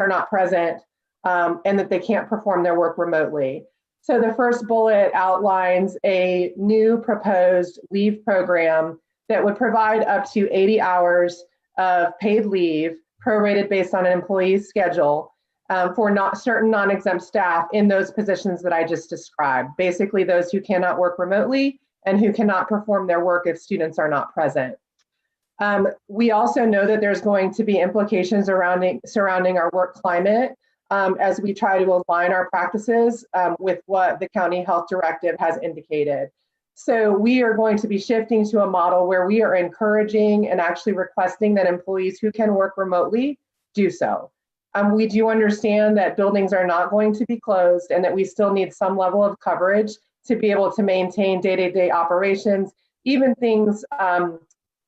are not present and that they can't perform their work remotely. So the first bullet outlines a new proposed leave program that would provide up to 80 hours of paid leave, prorated based on an employee's schedule, for certain non-exempt staff in those positions that I just described. Basically, those who cannot work remotely and who cannot perform their work if students are not present. We also know that there's going to be implications surrounding our work climate as we try to align our practices with what the county health directive has indicated. So we are going to be shifting to a model where we are encouraging and actually requesting that employees who can work remotely do so. We do understand that buildings are not going to be closed and that we still need some level of coverage to be able to maintain day-to-day operations, even things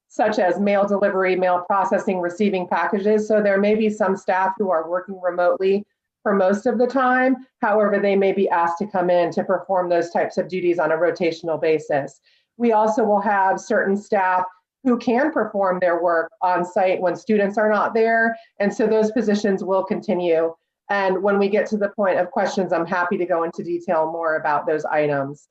such as mail delivery, mail processing, receiving packages. So there may be some staff who are working remotely for most of the time. However, they may be asked to come in to perform those types of duties on a rotational basis. We also will have certain staff who can perform their work on site when students are not there. And so those positions will continue. And when we get to the point of questions, I'm happy to go into detail more about those items.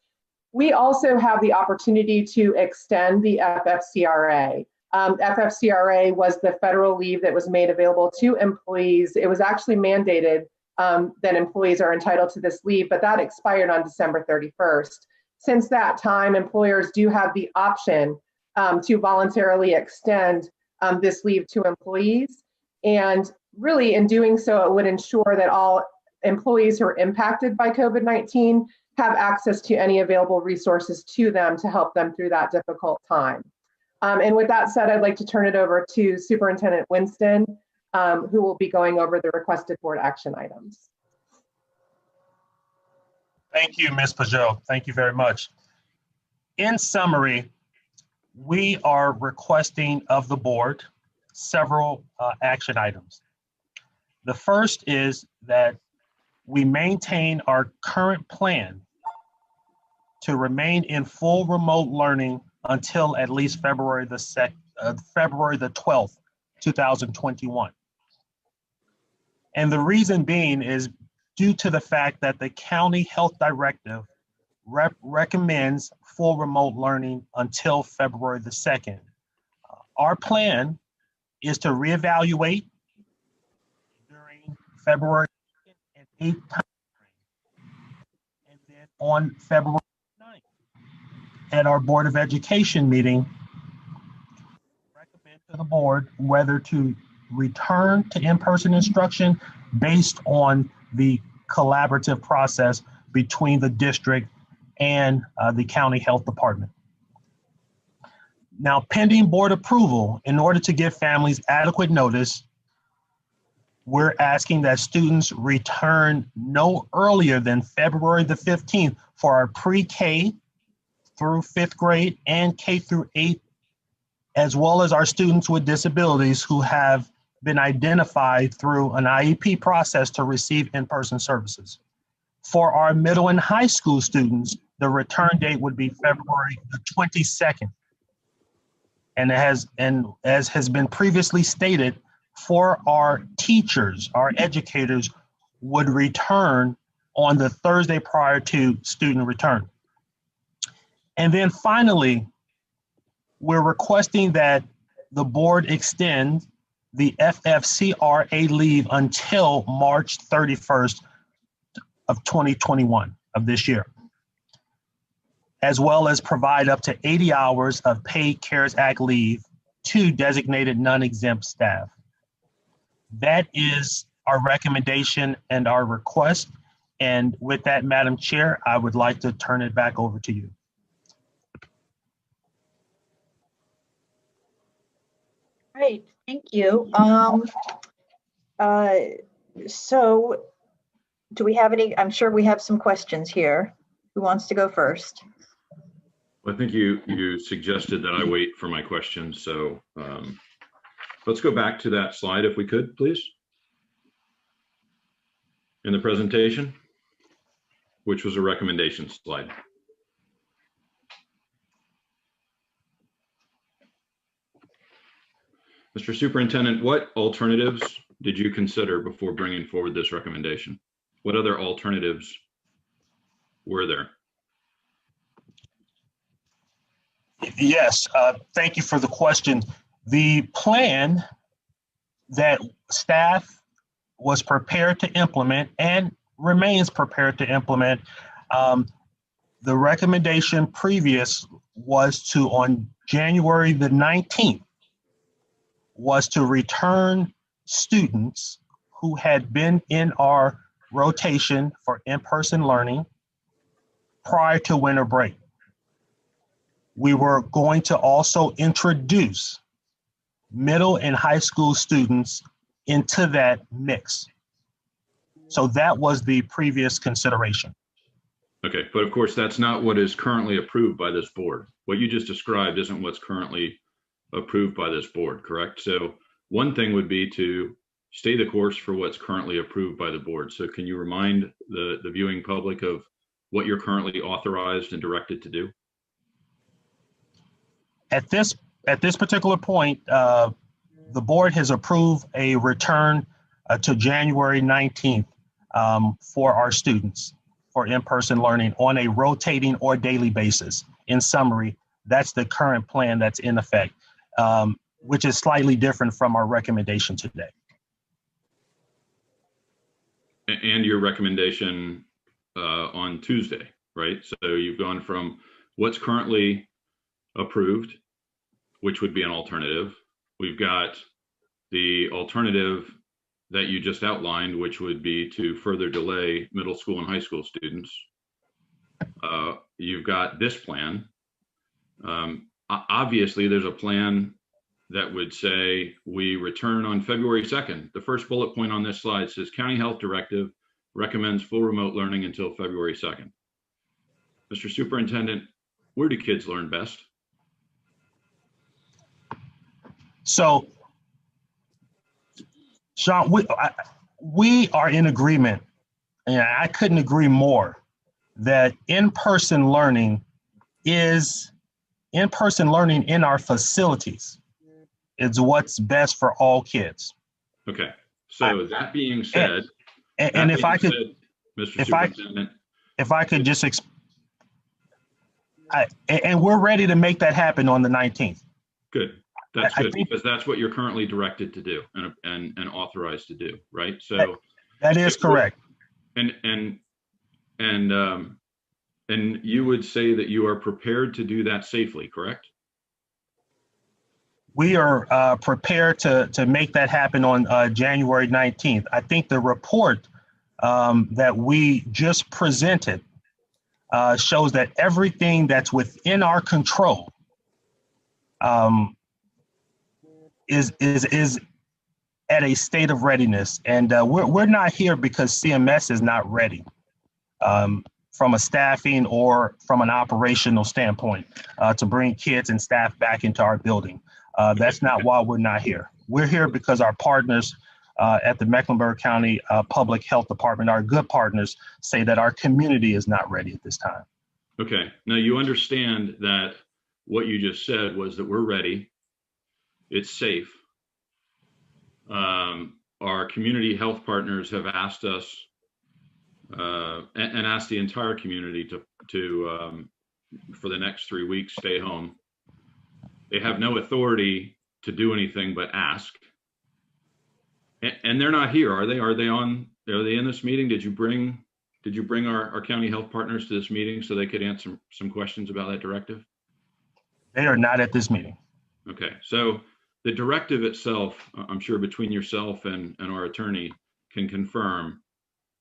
We also have the opportunity to extend the FFCRA. FFCRA was the federal leave that was made available to employees. It was actually mandated that employees are entitled to this leave, but that expired on December 31st. Since that time, employers do have the option to voluntarily extend this leave to employees. And really in doing so, it would ensure that all employees who are impacted by COVID-19 have access to any available resources to them to help them through that difficult time. And with that said, I'd like to turn it over to Superintendent Winston, who will be going over the requested board action items. Thank you, Ms. Pajot. Thank you very much. In summary, we are requesting of the board several action items. The first is that we maintain our current plan to remain in full remote learning until at least February the 12th, 2021. And the reason being is due to the fact that the county health directive recommends full remote learning until February the 2nd. Our plan is to reevaluate during February and 8th time frame, and then on February 9th at our Board of Education meeting, recommend to the board whether to return to in-person instruction based on the collaborative process between the district and the county health department. Now, pending board approval, in order to give families adequate notice, we're asking that students return no earlier than February the 15th for our pre-K through 5th grade and K through 8th, as well as our students with disabilities who have been identified through an IEP process to receive in-person services. For our middle and high school students, the return date would be February the 22nd. And as has been previously stated, for our teachers, our educators would return on the Thursday prior to student return. And then finally, we're requesting that the board extend the FFCRA leave until March 31st of 2021 of this year, as well as provide up to 80 hours of paid CARES Act leave to designated non-exempt staff. That is our recommendation and our request. And with that, Madam Chair, I would like to turn it back over to you. Great, thank you. So do we have any, I'm sure we have some questions here. Who wants to go first? Well, I think you suggested that I wait for my questions. So let's go back to that slide if we could, please. In the presentation, which was a recommendation slide. Mr. Superintendent, what alternatives did you consider before bringing forward this recommendation? What other alternatives were there? Yes, thank you for the question. The plan that staff was prepared to implement and remains prepared to implement, the recommendation previous was to, on January the 19th, was to return students who had been in our rotation for in-person learning prior to winter break. We were going to also introduce middle and high school students into that mix. So that was the previous consideration. Okay, but of course, that's not what is currently approved by this board. What you just described isn't what's currently approved by this board, correct? So one thing would be to stay the course for what's currently approved by the board. So can you remind the viewing public of what you're currently authorized and directed to do? At this particular point, the board has approved a return to January 19th for our students for in-person learning on a rotating or daily basis. In summary, that's the current plan that's in effect, which is slightly different from our recommendation today. And your recommendation on Tuesday, right? So you've gone from what's currently approved, which would be an alternative. We've got the alternative that you just outlined, which would be to further delay middle school and high school students. You've got this plan. Obviously, there's a plan that would say we return on February 2nd. The first bullet point on this slide says County Health Directive recommends full remote learning until February 2nd. Mr. Superintendent, where do kids learn best? So, Sean, we are in agreement, and I couldn't agree more, that in-person learning in our facilities is what's best for all kids. Okay, so that being said, and if I could, Mr. Superintendent, if I could just, and we're ready to make that happen on the 19th. Good. That's good, because that's what you're currently directed to do and authorized to do, right? So that is correct. And you would say that you are prepared to do that safely, correct? We are prepared to make that happen on January 19th. I think the report that we just presented shows that everything that's within our control is at a state of readiness, and we're not here because CMS is not ready from a staffing or from an operational standpoint to bring kids and staff back into our building. That's not why we're not here. We're here because our partners at the Mecklenburg County Public Health Department, our good partners, say that our community is not ready at this time. Okay. Now you understand that what you just said was that we're ready. It's safe. Our community health partners have asked us and asked the entire community to for the next 3 weeks, stay home. They have no authority to do anything but ask. And they're not here, are they? Are they in this meeting? Did you bring our county health partners to this meeting so they could answer some questions about that directive? They are not at this meeting. Okay, so the directive itself, I'm sure between yourself and our attorney can confirm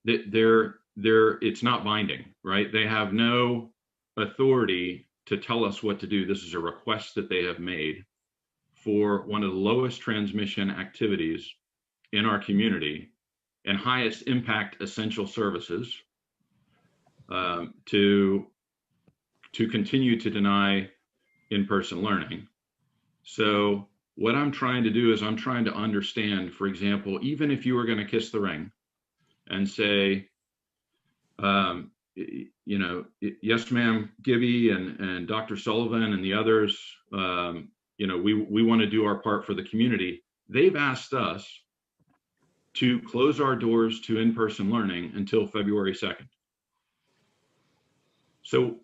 that it's not binding, right? They have no authority to tell us what to do. This is a request that they have made for one of the lowest transmission activities in our community and highest impact essential services to continue to deny in-person learning. So what I'm trying to do is I'm trying to understand, for example, even if you were going to kiss the ring and say, yes, ma'am, Gibby and Dr. Sullivan and the others, we want to do our part for the community. They've asked us to close our doors to in-person learning until February 2nd. So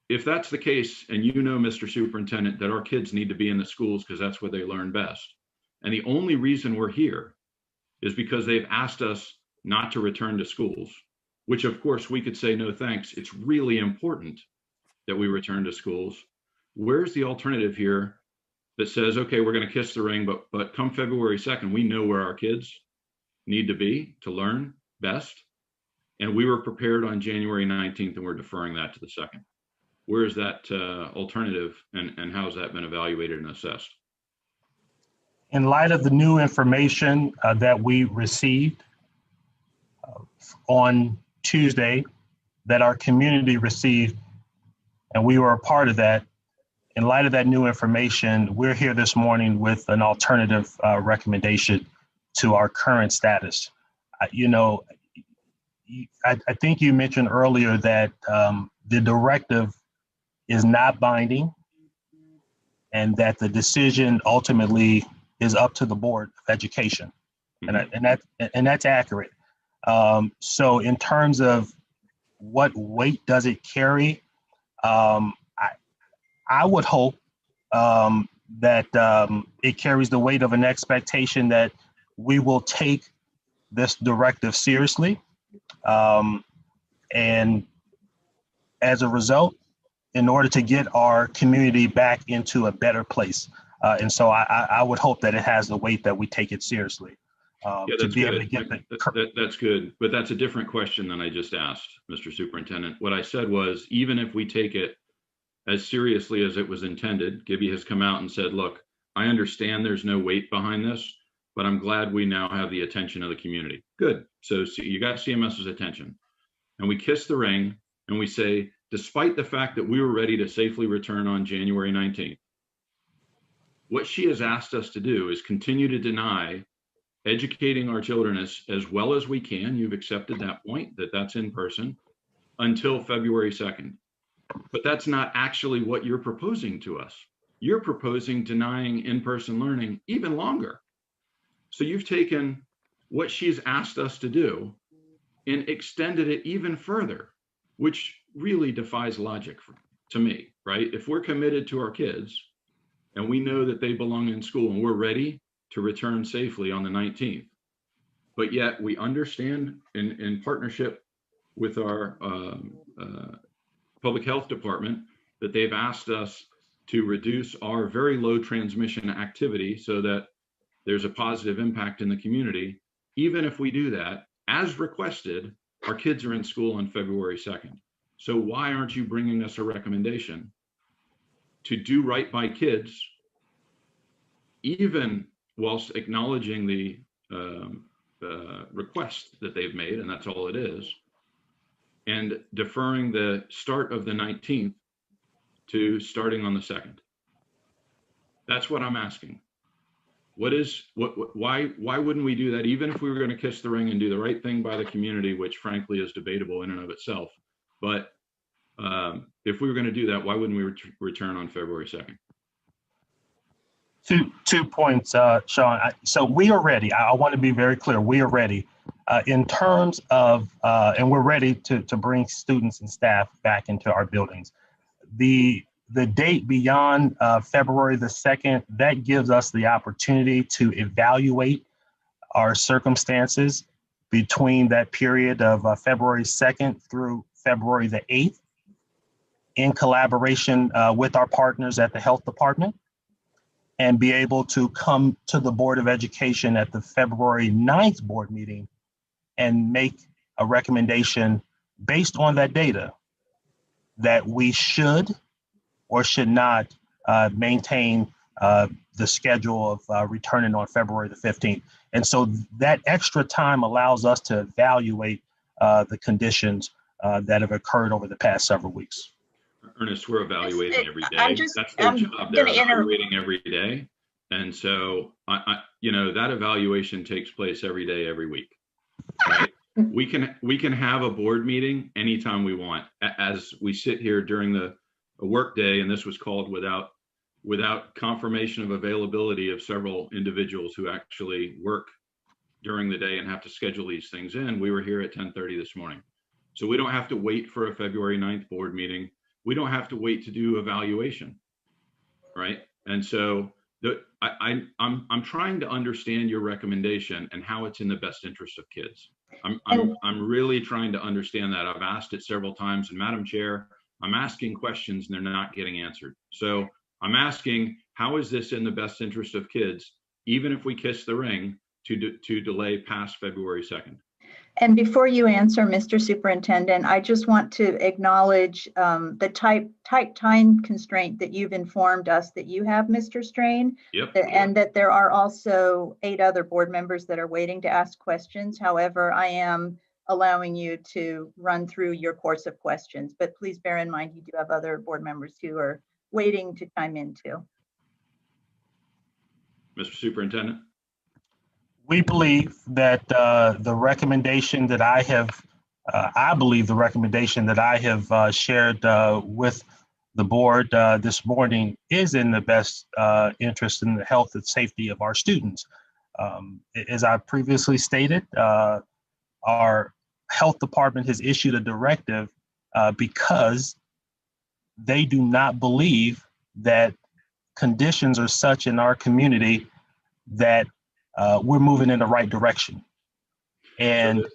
if that's the case, and you know, Mr. Superintendent, that our kids need to be in the schools because that's where they learn best, and the only reason we're here is because they've asked us not to return to schools, which of course we could say no thanks. It's really important that we return to schools. Where's the alternative here that says, okay, we're going to kiss the ring, but come February 2nd, we know where our kids need to be to learn best. And we were prepared on January 19th, and we're deferring that to the 2nd. Where is that alternative, and how has that been evaluated and assessed? In light of the new information that we received on Tuesday, that our community received, and we were a part of that, in light of that new information, we're here this morning with an alternative recommendation to our current status. I think you mentioned earlier that the directive is not binding, and that the decision ultimately is up to the Board of Education, and that's accurate. So in terms of what weight does it carry, I would hope that it carries the weight of an expectation that we will take this directive seriously. And as a result, in order to get our community back into a better place. And so I would hope that it has the weight that we take it seriously. Yeah, that's good. That's good. But that's a different question than I just asked, Mr. Superintendent. What I said was, even if we take it as seriously as it was intended, Gibby has come out and said, look, I understand there's no weight behind this, but I'm glad we now have the attention of the community. Good. So you got CMS's attention. And we kiss the ring and we say, despite the fact that we were ready to safely return on January 19th, what she has asked us to do is continue to deny educating our children as well as we can. You've accepted that point, that that's in person, until February 2nd. But that's not actually what you're proposing to us. You're proposing denying in-person learning even longer. So you've taken what she's asked us to do and extended it even further, which really defies logic to me, right? If we're committed to our kids and we know that they belong in school and we're ready to return safely on the 19th, but yet we understand in partnership with our public health department that they've asked us to reduce our very low transmission activity so that there's a positive impact in the community. Even if we do that, as requested, our kids are in school on February 2nd. So why aren't you bringing us a recommendation to do right by kids, even whilst acknowledging the request that they've made, and that's all it is, and deferring the start of the 19th to starting on the 2nd? That's what I'm asking. Why wouldn't we do that, even if we were going to kiss the ring and do the right thing by the community, which frankly is debatable in and of itself? But if we were going to do that, why wouldn't we return on February 2nd? 2 points, Sean. So we are ready. I want to be very clear. We are ready in terms of, and we're ready to bring students and staff back into our buildings. The date beyond February the 2nd, that gives us the opportunity to evaluate our circumstances between that period of February 2nd through February the 8th in collaboration with our partners at the health department, and be able to come to the Board of Education at the February 9th board meeting and make a recommendation based on that data that we should or should not maintain the schedule of returning on February the 15th. And so that extra time allows us to evaluate the conditions that have occurred over the past several weeks. Ernest, we're evaluating every day. That's their job. They're evaluating every day. And so, that evaluation takes place every day, every week, right? We can have a board meeting anytime we want. As we sit here during a work day, and this was called without confirmation of availability of several individuals who actually work during the day and have to schedule these things in. We were here at 10:30 this morning. So we don't have to wait for a February 9th board meeting. We don't have to wait to do evaluation, right? And so I'm trying to understand your recommendation and how it's in the best interest of kids. I'm really trying to understand that. I've asked it several times, and Madam Chair, I'm asking questions and they're not getting answered. So I'm asking, how is this in the best interest of kids, even if we kiss the ring, to delay past February 2nd? And before you answer, Mr. Superintendent, I just want to acknowledge the tight time constraint that you've informed us that you have, Mr. Strain. Yep. And that there are also 8 other board members that are waiting to ask questions. However, I am allowing you to run through your course of questions, but please bear in mind you do have other board members who are waiting to chime in too. Mr. Superintendent? We believe that the recommendation that I believe the recommendation that I have shared with the board this morning is in the best interest in the health and safety of our students. As I previously stated, our health department has issued a directive because they do not believe that conditions are such in our community that we're moving in the right direction. And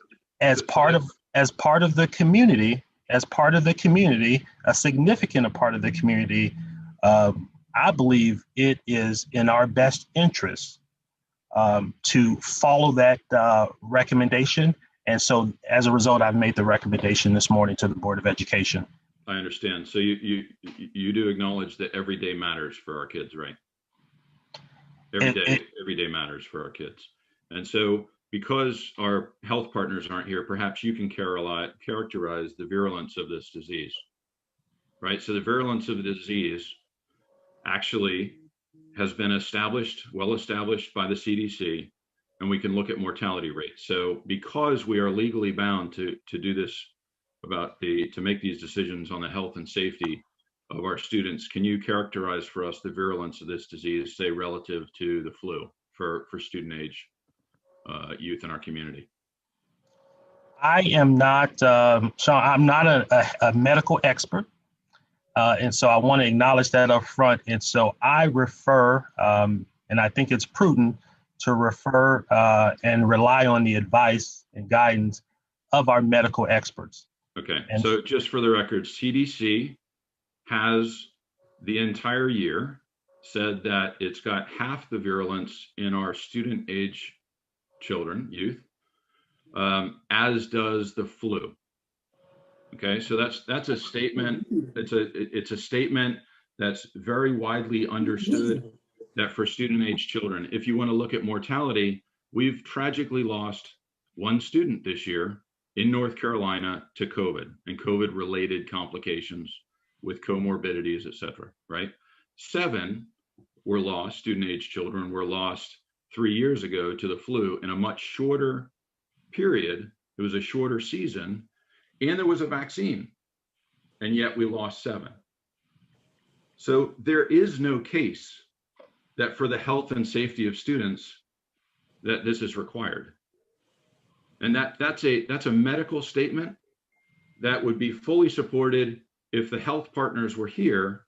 as part of the community, a significant part of the community, I believe it is in our best interest to follow that recommendation. And so as a result, I've made the recommendation this morning to the Board of Education. I understand. So you do acknowledge that every day matters for our kids, right? Every day matters for our kids. And so because our health partners aren't here, perhaps you can characterize the virulence of this disease, right? So the virulence of the disease actually has been well established by the CDC, and we can look at mortality rates. So because we are legally bound to do this to make these decisions on the health and safety of our students, can you characterize for us the virulence of this disease, say relative to the flu for student age youth in our community? I am not, so I'm not a medical expert. And so I want to acknowledge that up front. And so I refer, and I think it's prudent to refer and rely on the advice and guidance of our medical experts. Okay, so just for the record, CDC has the entire year said that it's got half the virulence in our student age children, youth, as does the flu. Okay, so that's a statement. It's a statement that's very widely understood that for student age children, if you want to look at mortality, we've tragically lost one student this year in North Carolina to COVID and COVID related complications with comorbidities, et cetera, right? 7 were lost, student age children were lost 3 years ago to the flu in a much shorter period. It was a shorter season and there was a vaccine, and yet we lost 7. So there is no case that for the health and safety of students that this is required. And that's a medical statement that would be fully supported if the health partners were here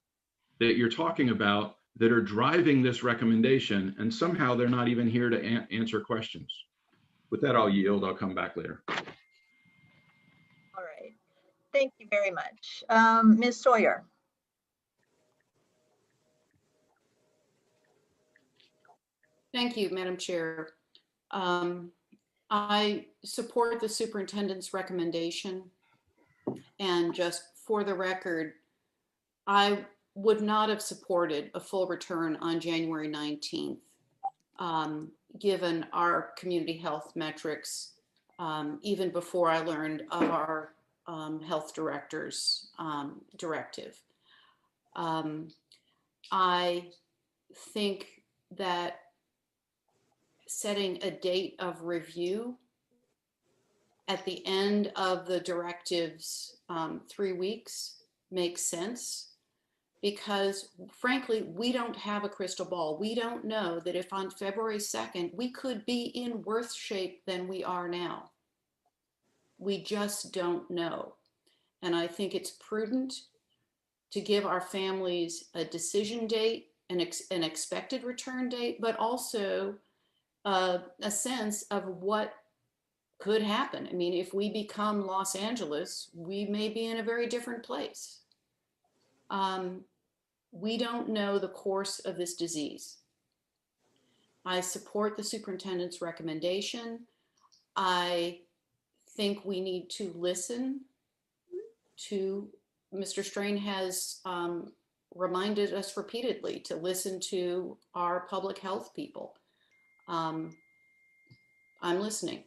that you're talking about that are driving this recommendation, and somehow they're not even here to answer questions. With that, I'll yield. I'll come back later. All right. Thank you very much. Ms. Sawyer. Thank you, Madam Chair. I support the superintendent's recommendation, and just for the record, I would not have supported a full return on January 19th, given our community health metrics, even before I learned of our health director's directive. I think that setting a date of review at the end of the directive's 3 weeks makes sense. because frankly, we don't have a crystal ball. We don't know that if on February 2nd, we could be in worse shape than we are now. We just don't know. And I think it's prudent to give our families a decision date, an expected return date, but also a sense of what could happen. I mean, if we become Los Angeles, we may be in a very different place. We don't know the course of this disease. I support the superintendent's recommendation. I think we need to listen to, Mr. Strain has reminded us repeatedly to listen to our public health people. I'm listening.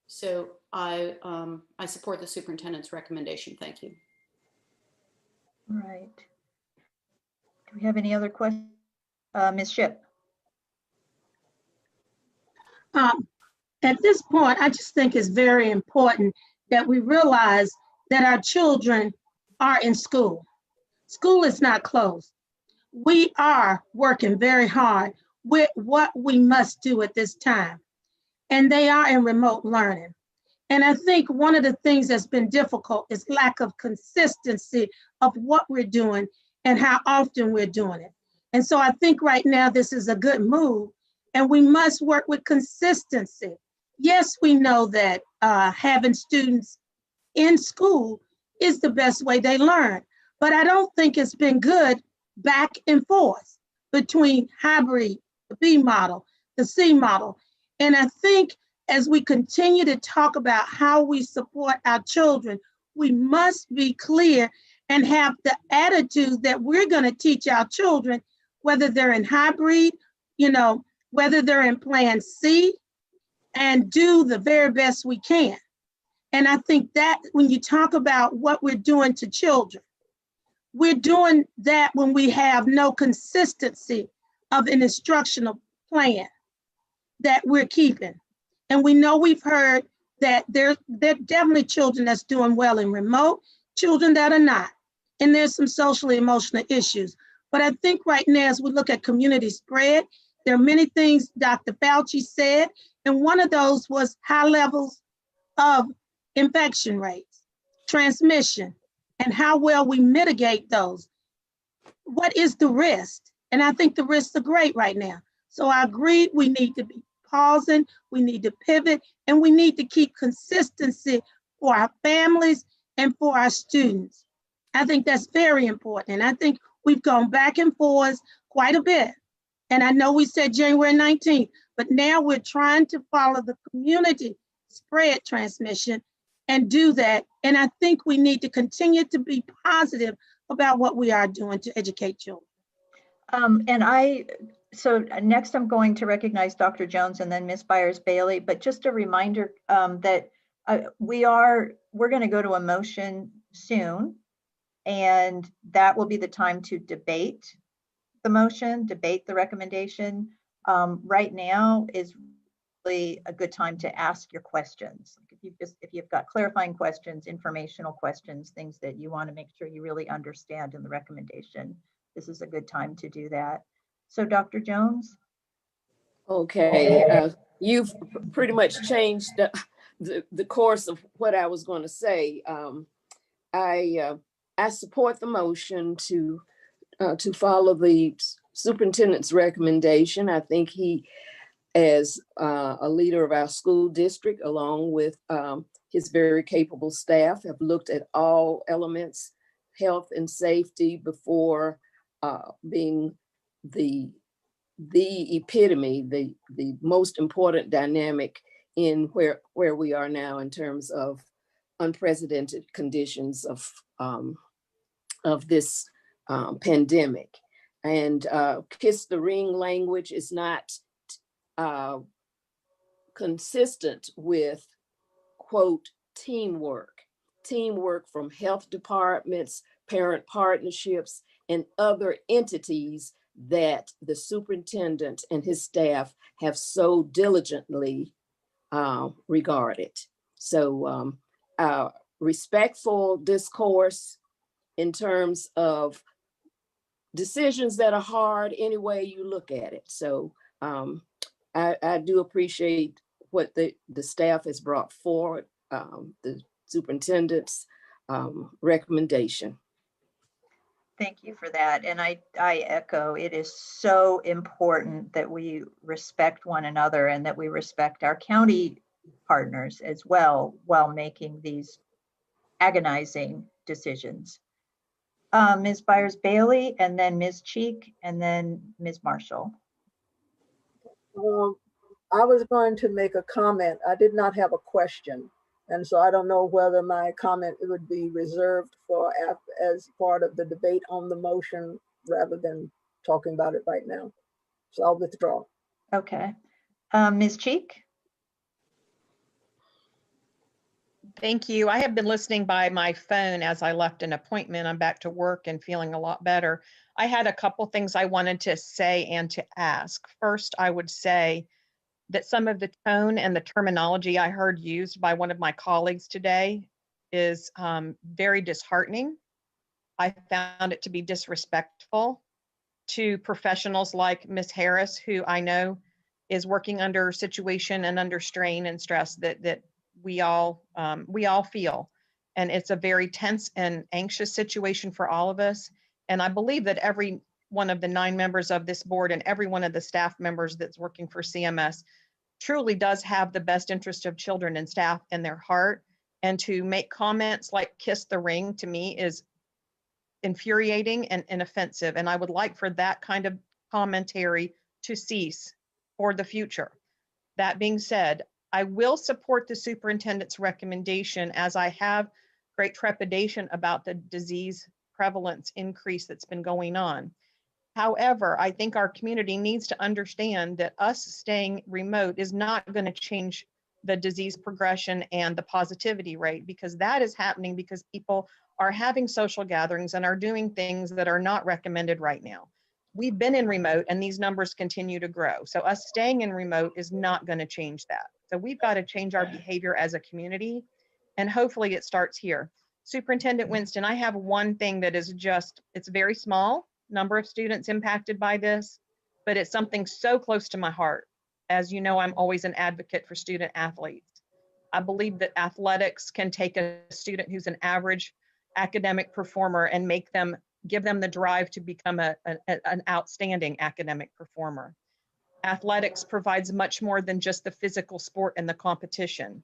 So I support the superintendent's recommendation. Thank you. All right. Do we have any other questions? Ms. Shipp? At this point, I just think it's very important that we realize that our children are in school. School is not closed. We are working very hard with what we must do at this time, and they are in remote learning. And I think one of the things that's been difficult is lack of consistency of what we're doing and how often we're doing it. And so I think right now this is a good move, and we must work with consistency. Yes, we know that having students in school is the best way they learn, but I don't think it's been good back and forth between hybrid, the B model, the C model. And I think as we continue to talk about how we support our children, we must be clear and have the attitude that we're going to teach our children, whether they're in hybrid, whether they're in Plan C, and do the very best we can. And I think that when you talk about what we're doing to children, we're doing that when we have no consistency of an instructional plan that we're keeping. And we know we've heard that there are definitely children that's doing well in remote, children that are not. And there's some socially emotional issues. But I think right now, as we look at community spread, there are many things Dr. Fauci said, and one of those was high levels of infection rates, transmission, and how well we mitigate those. What is the risk? And I think the risks are great right now. So I agree we need to be pausing, we need to pivot, and we need to keep consistency for our families and for our students. I think that's very important. And I think we've gone back and forth quite a bit. And I know we said January 19th, but now we're trying to follow the community spread transmission and do that. And I think we need to continue to be positive about what we are doing to educate children. So next I'm going to recognize Dr. Jones and then Ms. Byers-Bailey, but just a reminder that we're going to go to a motion soon, and that will be the time to debate the motion, debate the recommendation. Right now is really a good time to ask your questions. If you've got clarifying questions, informational questions, things that you want to make sure you really understand in the recommendation, this is a good time to do that. So Dr. Jones? Okay, you've pretty much changed the course of what I was going to say. I support the motion to follow the superintendent's recommendation. I think he, as a leader of our school district, along with his very capable staff, have looked at all elements, health and safety, before being the epitome, the most important dynamic in where we are now in terms of unprecedented conditions of this pandemic. And kiss the ring language is not consistent with, quote, teamwork from health departments, parent partnerships, and other entities that the superintendent and his staff have so diligently regarded. So respectful discourse in terms of decisions that are hard any way you look at it. So I do appreciate what the staff has brought forward, the superintendent's recommendation. Thank you for that. And I echo, it is so important that we respect one another and that we respect our county partners as well while making these agonizing decisions. Ms. Byers-Bailey, and then Ms. Cheek, and then Ms. Marshall. I was going to make a comment. I did not have a question. And so I don't know whether my comment would be reserved for as part of the debate on the motion rather than talking about it right now. So I'll withdraw. Okay. Ms. Cheek? Thank you. I have been listening by my phone as I left an appointment. I'm back to work and feeling a lot better. I had a couple things I wanted to say and to ask. First, I would say that some of the tone and the terminology I heard used by one of my colleagues today is very disheartening. I found it to be disrespectful to professionals like Ms. Harris, who I know is working under situation and under strain and stress that we all feel. And it's a very tense and anxious situation for all of us. And I believe that every one of the 9 members of this board and every one of the staff members that's working for CMS truly does have the best interest of children and staff in their heart. And to make comments like kiss the ring to me is infuriating and offensive. And I would like for that kind of commentary to cease for the future. That being said, I will support the superintendent's recommendation, as I have great trepidation about the disease prevalence increase that's been going on. However, I think our community needs to understand that us staying remote is not going to change the disease progression and the positivity rate, because that is happening because people are having social gatherings and are doing things that are not recommended right now. We've been in remote and these numbers continue to grow. So us staying in remote is not going to change that. So we've got to change our behavior as a community, and hopefully it starts here. Superintendent Winston, I have one thing that is it's very small number of students impacted by this, but it's something so close to my heart. As you know, I'm always an advocate for student athletes. I believe that athletics can take a student who's an average academic performer and give them the drive to become an outstanding academic performer. Athletics provides much more than just the physical sport and the competition.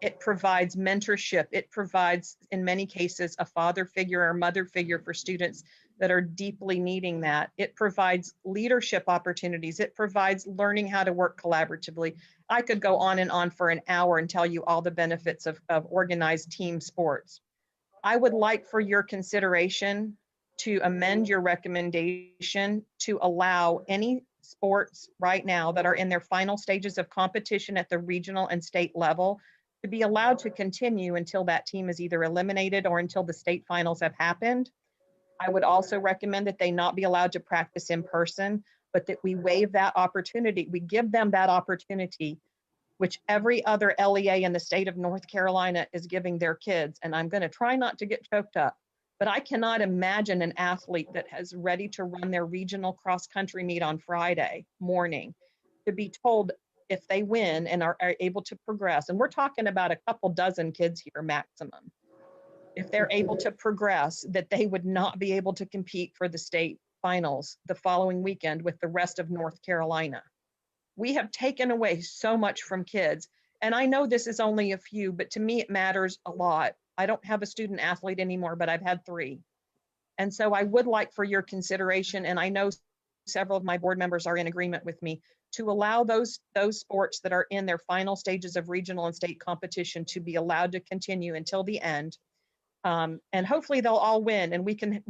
It provides mentorship. It provides, in many cases, a father figure or mother figure for students that are deeply needing that. It provides leadership opportunities. It provides learning how to work collaboratively. I could go on and on for an hour and tell you all the benefits of organized team sports. I would like for your consideration to amend your recommendation to allow any sports right now that are in their final stages of competition at the regional and state level to be allowed to continue until that team is either eliminated or until the state finals have happened. I would also recommend that they not be allowed to practice in person, but that we waive that opportunity. We give them that opportunity, which every other LEA in the state of North Carolina is giving their kids. And I'm going to try not to get choked up, but I cannot imagine an athlete that is ready to run their regional cross-country meet on Friday morning to be told if they win and are able to progress. And we're talking about a couple dozen kids here maximum. If they're able to progress, that they would not be able to compete for the state finals the following weekend with the rest of North Carolina. We have taken away so much from kids. And I know this is only a few, but to me, it matters a lot. I don't have a student athlete anymore, but I've had 3. And so I would like for your consideration, and I know several of my board members are in agreement with me, to allow those sports that are in their final stages of regional and state competition to be allowed to continue until the end. And hopefully they'll all win, and we can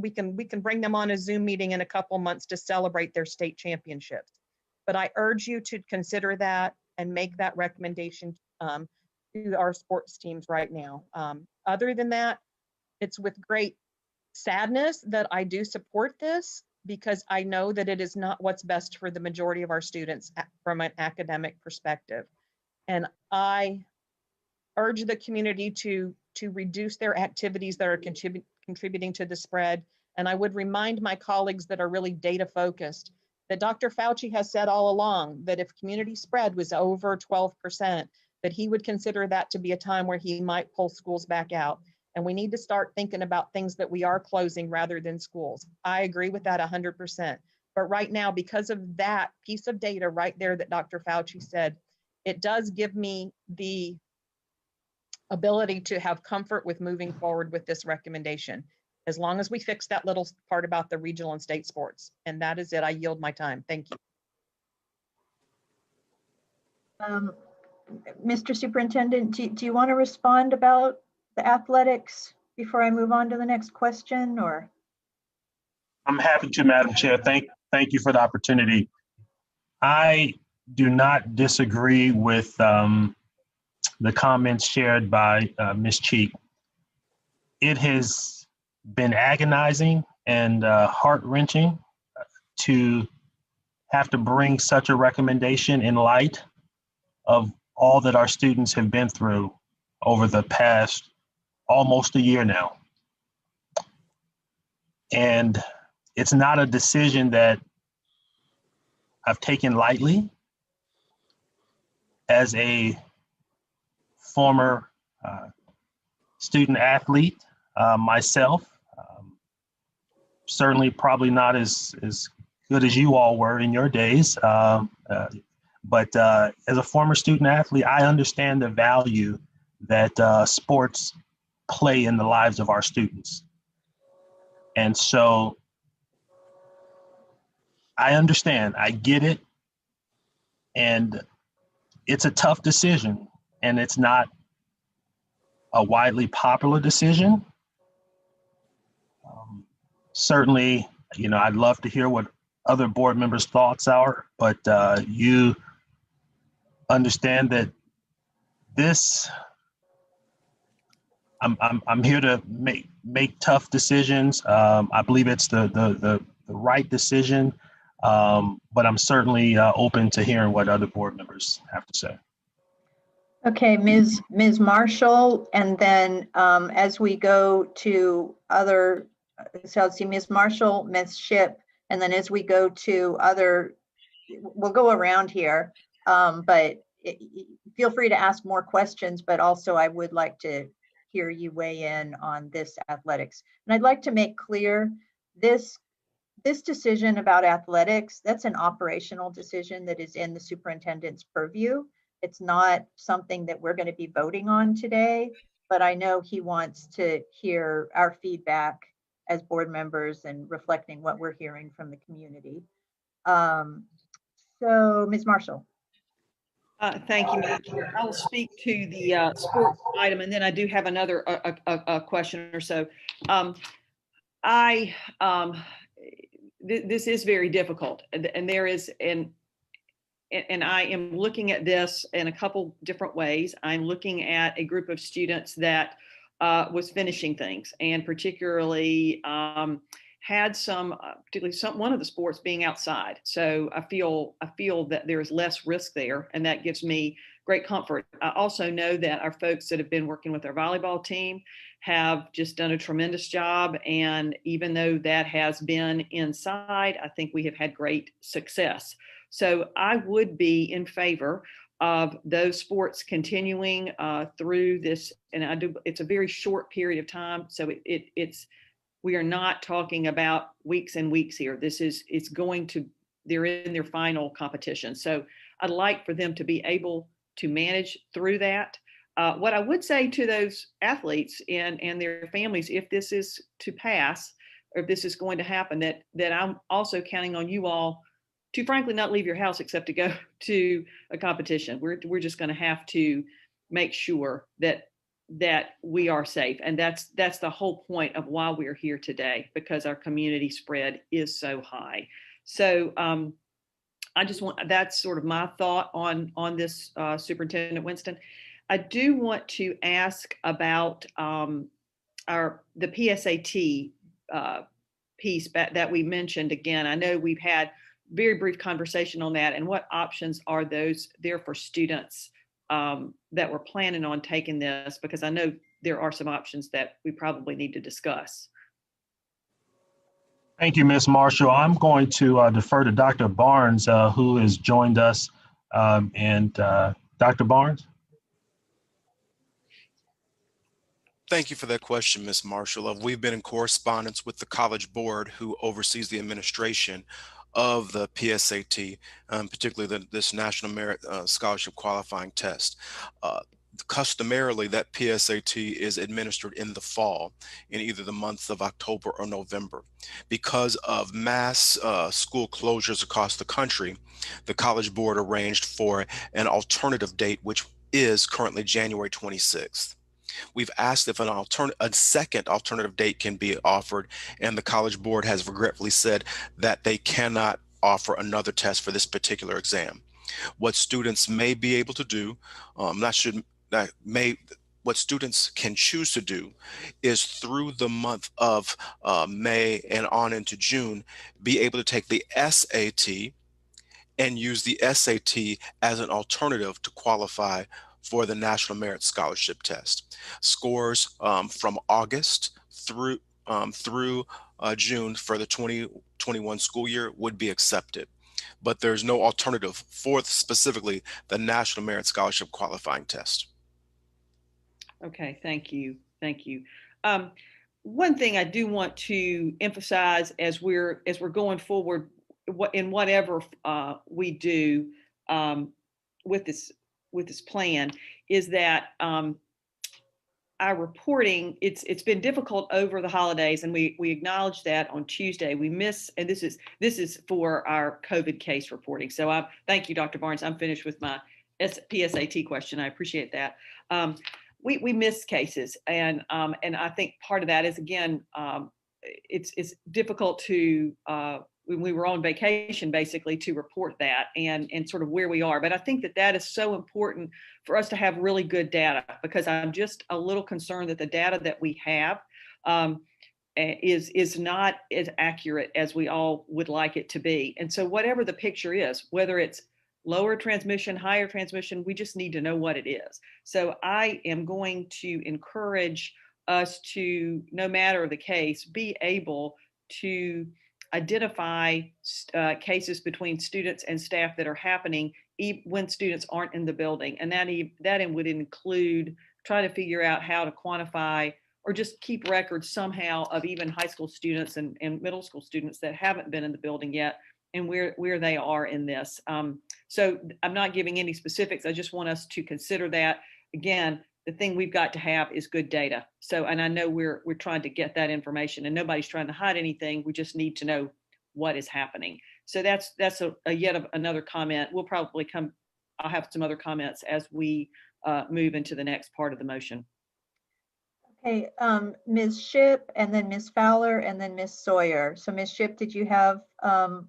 bring them on a Zoom meeting in a couple months to celebrate their state championships. But I urge you to consider that and make that recommendation to our sports teams right now. Other than that, it's with great sadness that I do support this, because I know that it is not what's best for the majority of our students from an academic perspective. And I urge the community to reduce their activities that are contributing to the spread, And I would remind my colleagues that are really data focused that Dr. Fauci has said all along that if community spread was over 12%, that he would consider that to be a time where he might pull schools back out. And we need to start thinking about things that we are closing rather than schools. I agree with that 100%. But right now, because of that piece of data right there that Dr. Fauci said, it does give me the ability to have comfort with moving forward with this recommendation, as long as we fix that little part about the regional and state sports. And that is it. I yield my time. Thank you. Mr. Superintendent, do you want to respond about the athletics before I move on to the next question, or? I'm happy to, Madam Chair. Thank you for the opportunity. I do not disagree with the comments shared by Ms. Cheek. It has been agonizing and heart-wrenching to have to bring such a recommendation in light of all that our students have been through over the past almost a year now. And it's not a decision that I've taken lightly. As a former student athlete myself, certainly probably not as good as you all were in your days, but as a former student athlete, I understand the value that sports play in the lives of our students. And so I understand, I get it, and it's a tough decision, and it's not a widely popular decision. Certainly, I'd love to hear what other board members' thoughts are, but you understand that this, I'm here to make tough decisions. I believe it's the right decision, but I'm certainly open to hearing what other board members have to say. Okay, Ms. Marshall, and then as we go to other, so I'll see Ms. Marshall, Ms. Shipp, and then as we go to other, we'll go around here, but feel free to ask more questions, but also I would like to hear you weigh in on this athletics. And I'd like to make clear this decision about athletics, that's an operational decision that is in the superintendent's purview. It's not something that we're going to be voting on today, but I know he wants to hear our feedback as board members and reflecting what we're hearing from the community. So Ms. Marshall. Thank you, Madam Chair. I'll speak to the sports item, and then I do have another a question or so. This is very difficult, and there is and I am looking at this in a couple different ways. I'm looking at a group of students that was finishing things, and particularly had one of the sports being outside. So I feel that there is less risk there, and that gives me great comfort. I also know that our folks that have been working with our volleyball team have just done a tremendous job. And even though that has been inside, I think we have had great success. So I would be in favor of those sports continuing through this. And it's a very short period of time. So we are not talking about weeks and weeks here. They're in their final competition. So I'd like for them to be able to manage through that. What I would say to those athletes and their families, if this is to pass, or if this is going to happen, that I'm also counting on you all to frankly not leave your house except to go to a competition. We're just going to have to make sure that we are safe. And that's the whole point of why we're here today, because our community spread is so high. So that's sort of my thought on this, Superintendent Winston. I do want to ask about the PSAT piece that we mentioned again. I know we've had very brief conversation on that, and what options are those there for students that were planning on taking this, because I know there are some options that we probably need to discuss. Thank you, Ms. Marshall. I'm going to defer to Dr. Barnes, who has joined us. Dr. Barnes? Thank you for that question, Ms. Marshall. We've been in correspondence with the College Board, who oversees the administration of the PSAT, particularly this National Merit Scholarship Qualifying Test. Customarily, that PSAT is administered in the fall, in either the months of October or November. Because of mass school closures across the country, the College Board arranged for an alternative date, which is currently January 26th. We've asked if a second alternative date can be offered, and the College Board has regretfully said that they cannot offer another test for this particular exam. What students may be able to do, what students can choose to do is through the month of May and on into June, be able to take the SAT and use the SAT as an alternative to qualify for the National Merit Scholarship Test. Scores from August through June for the 2021 school year would be accepted, but there's no alternative for specifically the National Merit Scholarship Qualifying Test. Okay, thank you. Thank you. One thing I do want to emphasize as we're going forward, in whatever we do with this plan, is that our reporting, it's been difficult over the holidays, and we acknowledge that on Tuesday. We miss, and this is for our COVID case reporting. So thank you, Dr. Barnes. I'm finished with my PSAT question. I appreciate that. We miss cases, and I think part of that is, again, it's difficult to when we were on vacation, basically, to report that and sort of where we are. But I think that is so important for us to have really good data, because I'm just a little concerned that the data that we have is not as accurate as we all would like it to be. And so whatever the picture is, whether it's lower transmission, higher transmission, we just need to know what it is. So I am going to encourage us to, no matter the case, be able to identify cases between students and staff that are happening when students aren't in the building. And that would include trying to figure out how to quantify or just keep records somehow of even high school students and middle school students that haven't been in the building yet, and where they are in this. So I'm not giving any specifics. I just want us to consider that. Again, the thing we've got to have is good data. So, and I know we're trying to get that information, and nobody's trying to hide anything. We just need to know what is happening. So that's yet another comment. We'll probably I'll have some other comments as we move into the next part of the motion. Okay, Ms. Shipp, and then Ms. Fowler, and then Ms. Sawyer. So Ms. Shipp, did you have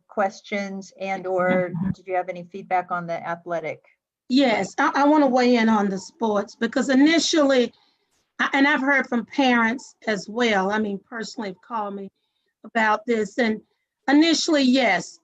questions or did you have any feedback on the athletic? Yes, I want to weigh in on the sports, because initially, and I've heard from parents as well, I mean, personally have called me about this, and initially, yes,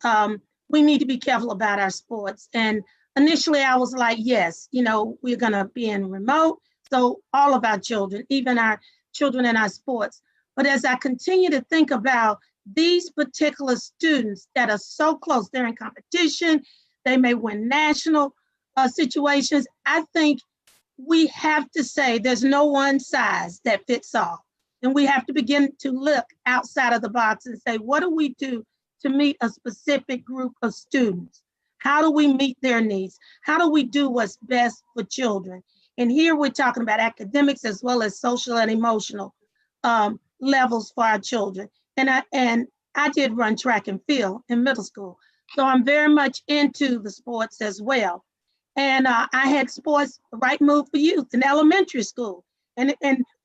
we need to be careful about our sports. And initially I was like, yes, we're going to be in remote, so all of our children, even our children in our sports. But as I continue to think about these particular students that are so close, they're in competition, they may win national situations, I think we have to say there's no one size that fits all. And we have to begin to look outside of the box and say, what do we do to meet a specific group of students? How do we meet their needs? How do we do what's best for children? And here we're talking about academics as well as social and emotional levels for our children. And I did run track and field in middle school. So I'm very much into the sports as well. And I had sports, Right Move for Youth in elementary school. And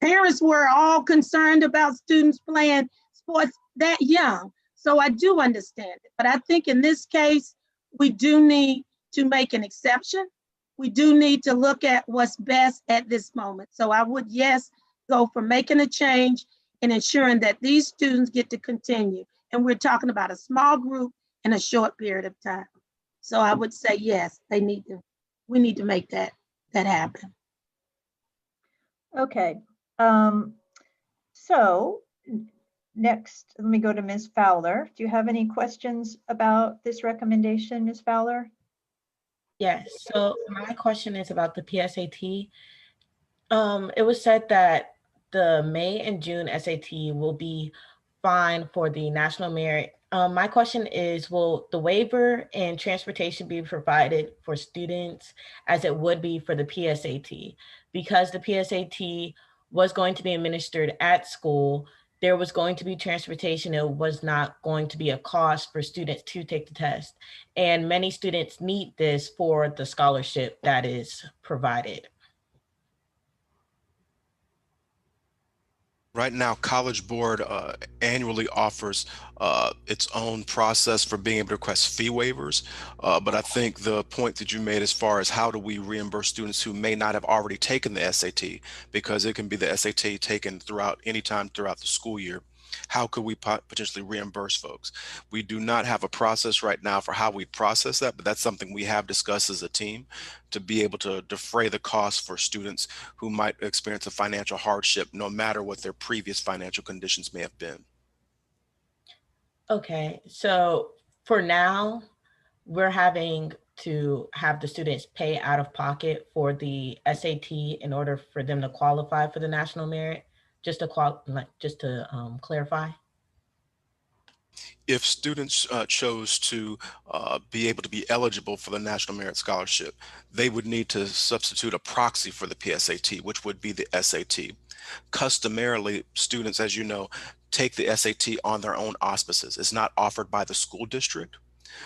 parents were all concerned about students playing sports that young. So I do understand it. But I think in this case, we do need to make an exception. We do need to look at what's best at this moment. So I would, yes, go for making a change and ensuring that these students get to continue. And we're talking about a small group in a short period of time. So I would say, yes, we need to make that happen. Okay, so Next, let me go to Ms. Fowler. Do you have any questions about this recommendation, Ms. Fowler? Yes, so my question is about the PSAT. It was said that the May and June SAT will be fine for the national merit. My question is, will the waiver and transportation be provided for students as it would be for the PSAT? Because the PSAT was going to be administered at school, there was going to be transportation. It was not going to be a cost for students to take the test. And many students need this for the scholarship that is provided. Right now, College Board annually offers its own process for being able to request fee waivers. But I think the point that you made as far as how do we reimburse students who may not have already taken the SAT, because it can be the SAT taken throughout any time throughout the school year. How could we potentially reimburse folks? We do not have a process right now for how we process that, but that's something we have discussed as a team to be able to defray the cost for students who might experience a financial hardship, no matter what their previous financial conditions may have been. Okay, so for now, we're having to have the students pay out of pocket for the SAT in order for them to qualify for the national merit. Just to clarify. If students chose to be able to be eligible for the National Merit Scholarship, they would need to substitute a proxy for the PSAT, which would be the SAT. Customarily, students, as you know, take the SAT on their own auspices. It's not offered by the school district.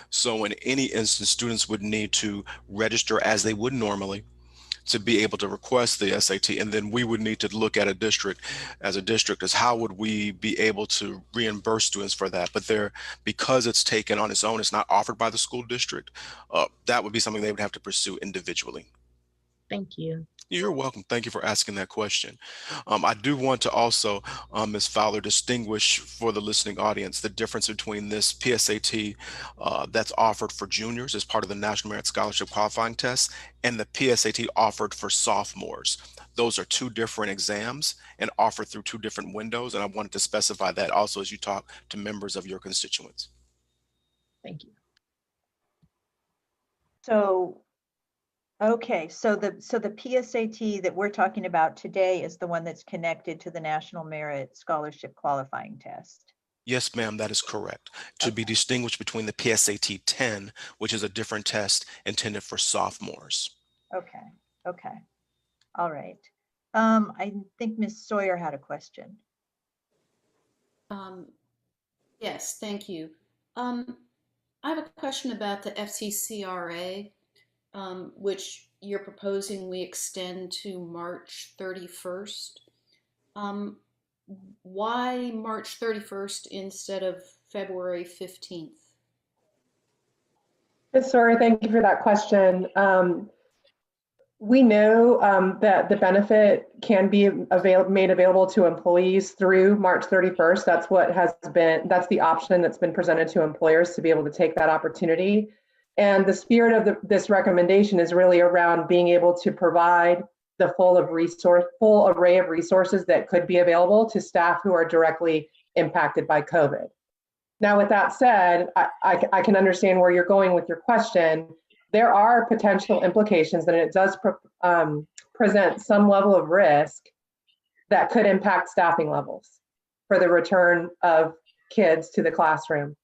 So in any instance, students would need to register as they would normally to be able to request the SAT. And then we would need to look at a district as how would we be able to reimburse students for that. But because it's taken on its own, it's not offered by the school district, that would be something they would have to pursue individually. Thank you. You're welcome. Thank you for asking that question. I do want to also, Ms. Fowler, distinguish for the listening audience the difference between this PSAT that's offered for juniors as part of the National Merit Scholarship qualifying test and the PSAT offered for sophomores. Those are two different exams and offered through two different windows. And I wanted to specify that also as you talk to members of your constituents. Thank you. So, okay, so the PSAT that we're talking about today is the one that's connected to the National Merit Scholarship qualifying test. Yes, ma'am, that is correct. To be distinguished between the PSAT 10, which is a different test intended for sophomores. Okay, okay. All right. I think Ms. Sawyer had a question. Yes, thank you. I have a question about the FCCRA, which you're proposing we extend to March 31st. Why March 31st instead of February 15th? Ms. Sawyer, thank you for that question. We know that the benefit can be made available to employees through March 31st. That's the option that's been presented to employers to be able to take that opportunity. And the spirit of this recommendation is really around being able to provide the full array of resources that could be available to staff who are directly impacted by COVID. Now, with that said, I can understand where you're going with your question. There are potential implications, and it does present some level of risk that could impact staffing levels for the return of kids to the classroom.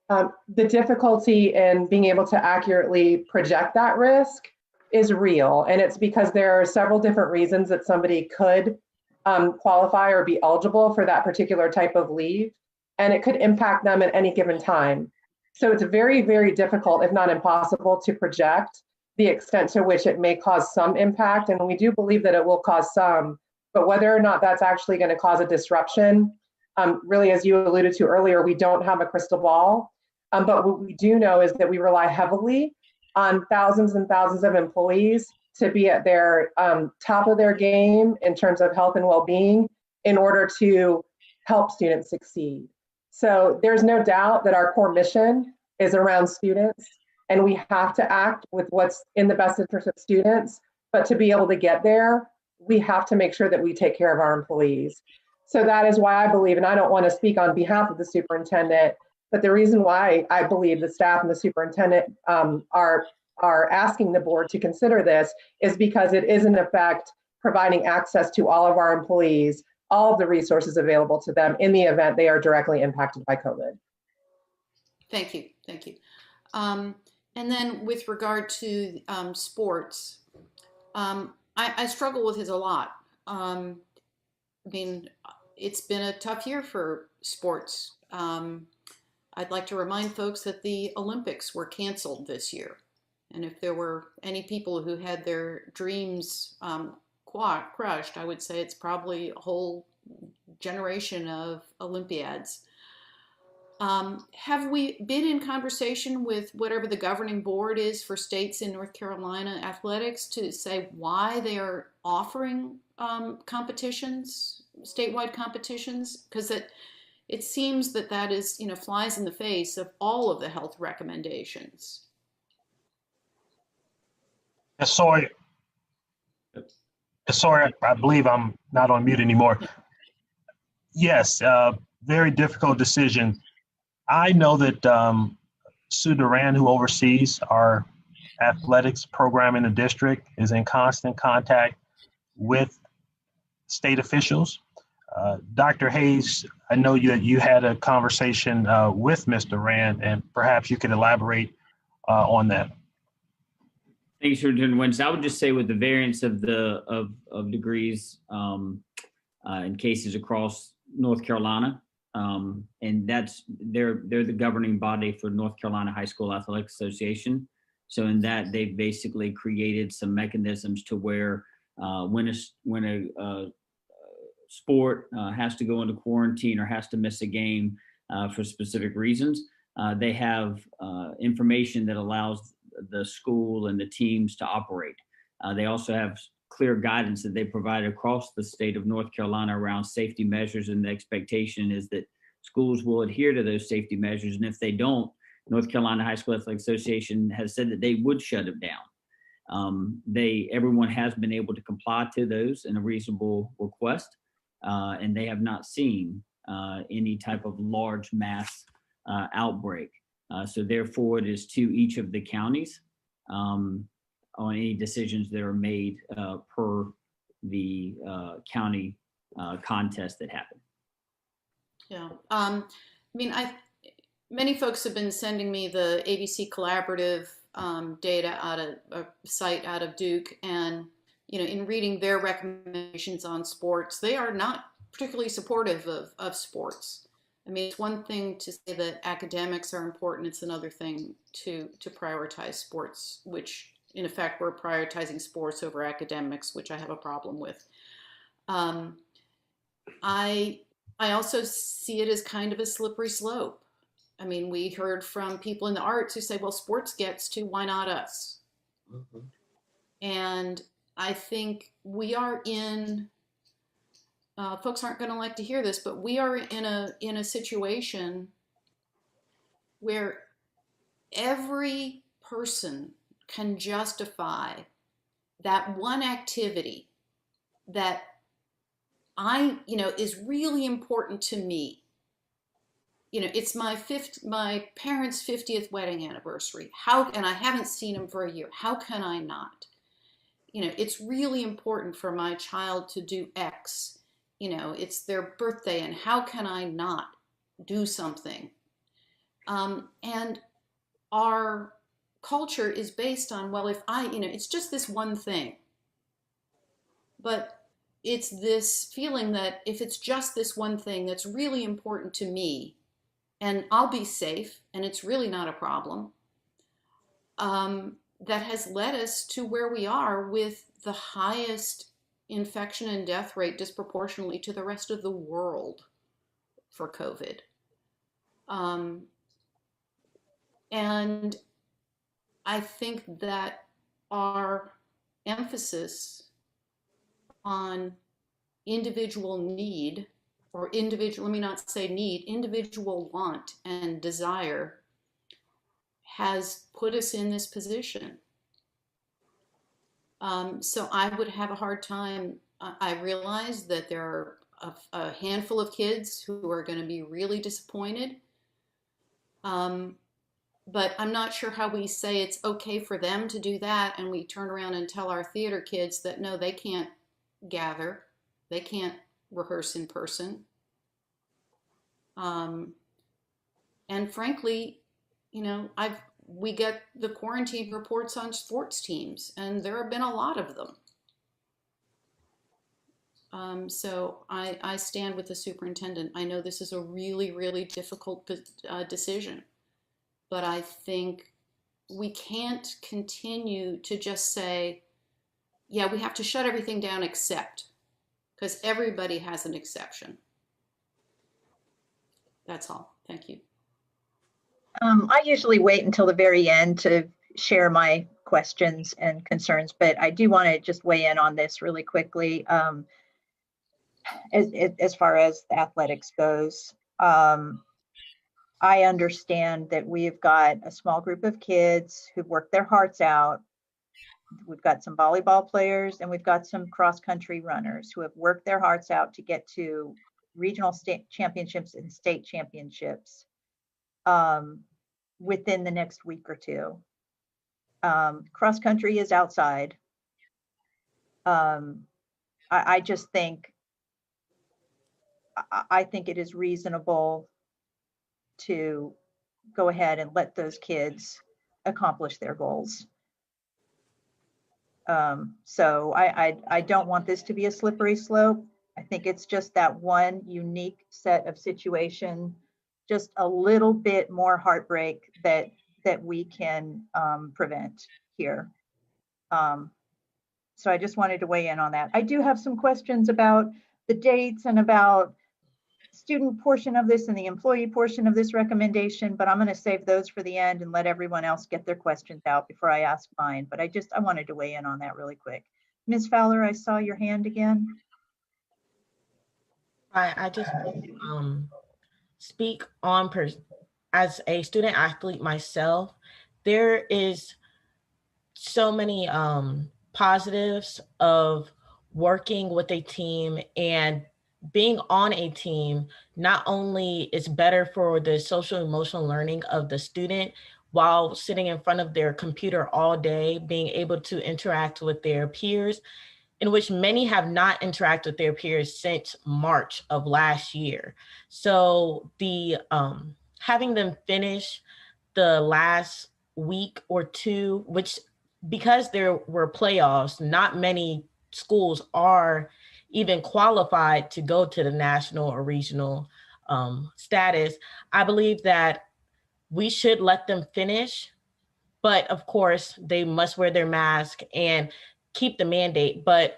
The difficulty in being able to accurately project that risk is real, and it's because there are several different reasons that somebody could qualify or be eligible for that particular type of leave, and it could impact them at any given time. So it's very, very difficult, if not impossible, to project the extent to which it may cause some impact, and we do believe that it will cause some, but whether or not that's actually going to cause a disruption, really, as you alluded to earlier, we don't have a crystal ball, but what we do know is that we rely heavily on thousands and thousands of employees to be at their top of their game in terms of health and well-being in order to help students succeed. So there's no doubt that our core mission is around students, and we have to act with what's in the best interest of students. But to be able to get there, we have to make sure that we take care of our employees. So that is why I believe, and I don't want to speak on behalf of the superintendent, but the reason why I believe the staff and the superintendent are asking the board to consider this is because it is in effect providing access to all of our employees, all of the resources available to them in the event they are directly impacted by COVID. Thank you, thank you. And then with regard to sports, I struggle with this a lot. I mean, it's been a tough year for sports. I'd like to remind folks that the Olympics were canceled this year. And if there were any people who had their dreams crushed, I would say it's probably a whole generation of Olympiads. Have we been in conversation with whatever the governing board is for states in North Carolina athletics to say why they are offering competitions, statewide competitions? Because it seems that is, flies in the face of all of the health recommendations. Sorry, I believe I'm not on mute anymore. Yes, very difficult decision. I know that Sue Duran, who oversees our athletics program in the district, is in constant contact with state officials. Dr. Hayes, I know you had a conversation with Mr. Rand, and perhaps you could elaborate on that. Thanks, Superintendent Wentz. I would just say with the variance of degrees in cases across North Carolina, and they're the governing body for North Carolina High School Athletic Association. So in that, they've basically created some mechanisms to where when a sport has to go into quarantine or has to miss a game for specific reasons, they have information that allows the school and the teams to operate. They also have clear guidance that they provide across the state of North Carolina around safety measures, and the expectation is that schools will adhere to those safety measures, and if they don't, North Carolina High School Athletic Association has said that they would shut it down. Everyone has been able to comply to those in a reasonable request, and they have not seen any type of large mass outbreak. So therefore, it is to each of the counties on any decisions that are made per the county contest that happened. Yeah, I mean, many folks have been sending me the ABC Collaborative data out of a site out of Duke, and in reading their recommendations on sports, they are not particularly supportive of sports. I mean, it's one thing to say that academics are important. It's another thing to prioritize sports, which in effect we're prioritizing sports over academics, which I have a problem with. I also see it as kind of a slippery slope. I mean, we heard from people in the arts who say, well, sports gets to, why not us? Mm-hmm. And I think we are in, folks aren't going to like to hear this, but we are in a situation where every person can justify that one activity that is really important to me. It's my parents' 50th wedding anniversary. And I haven't seen them for a year. How can I not? It's really important for my child to do X. It's their birthday, and how can I not do something? And our culture is based on, well, if it's just this one thing. But it's this feeling that if it's just this one thing that's really important to me, and I'll be safe, and it's really not a problem, that has led us to where we are with the highest infection and death rate disproportionately to the rest of the world for COVID. And I think that our emphasis on individual need, or individual, let me not say need, individual want and desire has put us in this position. So I would have a hard time. I realize that there a handful of kids who are going to be really disappointed. But I'm not sure how we say it's okay for them to do that, and we turn around and tell our theater kids that no, they can't gather, they can't rehearse in person. And frankly, you know, we get the quarantine reports on sports teams, and there have been a lot of them. So I stand with the superintendent. I know this is a really, really difficult decision, but I think we can't continue to just say, yeah, we have to shut everything down except, because everybody has an exception. That's all. Thank you. I usually wait until the very end to share my questions and concerns, but I do want to just weigh in on this really quickly. As far as the athletics goes, I understand that we've got a small group of kids who've worked their hearts out. We've got some volleyball players and we've got some cross-country runners who have worked their hearts out to get to regional state championships and state championships within the next week or two. Cross-country is outside. I just think, I think it is reasonable to go ahead and let those kids accomplish their goals. So I don't want this to be a slippery slope. I think it's just that one unique set of situation, just a little bit more heartbreak that we can prevent here. So I just wanted to weigh in on that. I do have some questions about the dates and about student portion of this and the employee portion of this recommendation, but I'm going to save those for the end and let everyone else get their questions out before I ask mine. But I wanted to weigh in on that really quick. Ms. Fowler, I saw your hand again. I just want to speak on as a student athlete myself. There is so many positives of working with a team, and being on a team not only is better for the social emotional learning of the student while sitting in front of their computer all day, being able to interact with their peers, in which many have not interacted with their peers since March of last year. So the having them finish the last week or two, which because there were playoffs, not many schools are even qualified to go to the national or regional status. I believe that we should let them finish, but of course they must wear their mask and keep the mandate. But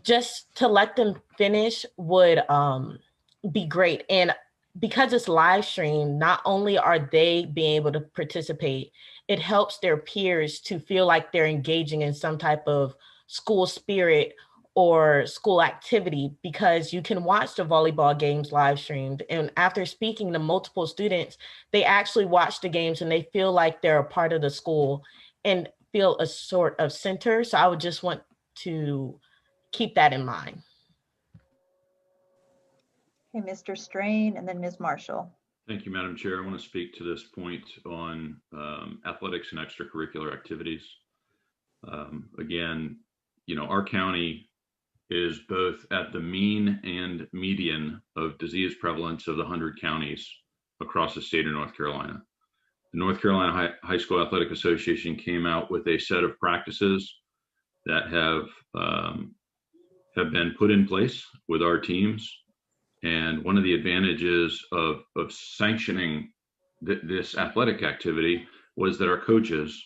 just to let them finish would be great. And because it's live streamed, not only are they being able to participate, it helps their peers to feel like they're engaging in some type of school spirit or school activity, because you can watch the volleyball games live streamed. And after speaking to multiple students, they actually watch the games and they feel like they're a part of the school and feel a sort of center. So I would just want to keep that in mind. Okay, Mr. Strain and then Ms. Marshall. Thank you, Madam Chair. I want to speak to this point on athletics and extracurricular activities. Again, you know, our county is both at the mean and median of disease prevalence of the 100 counties across the state of North Carolina. The North Carolina High School Athletic Association came out with a set of practices that have been put in place with our teams. And one of the advantages of sanctioning this athletic activity was that our coaches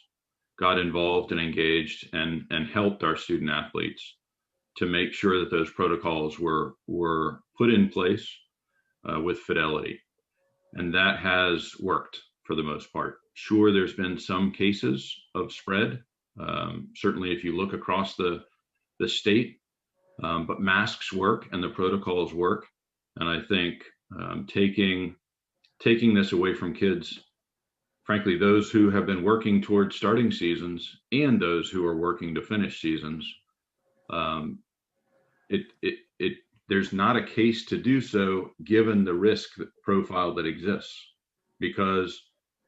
got involved and engaged and helped our student athletes to make sure that those protocols were put in place with fidelity. And that has worked for the most part. Sure, there's been some cases of spread, certainly if you look across the state, but masks work and the protocols work. And I think taking this away from kids, frankly, those who have been working towards starting seasons and those who are working to finish seasons, there's not a case to do so given the risk profile that exists, because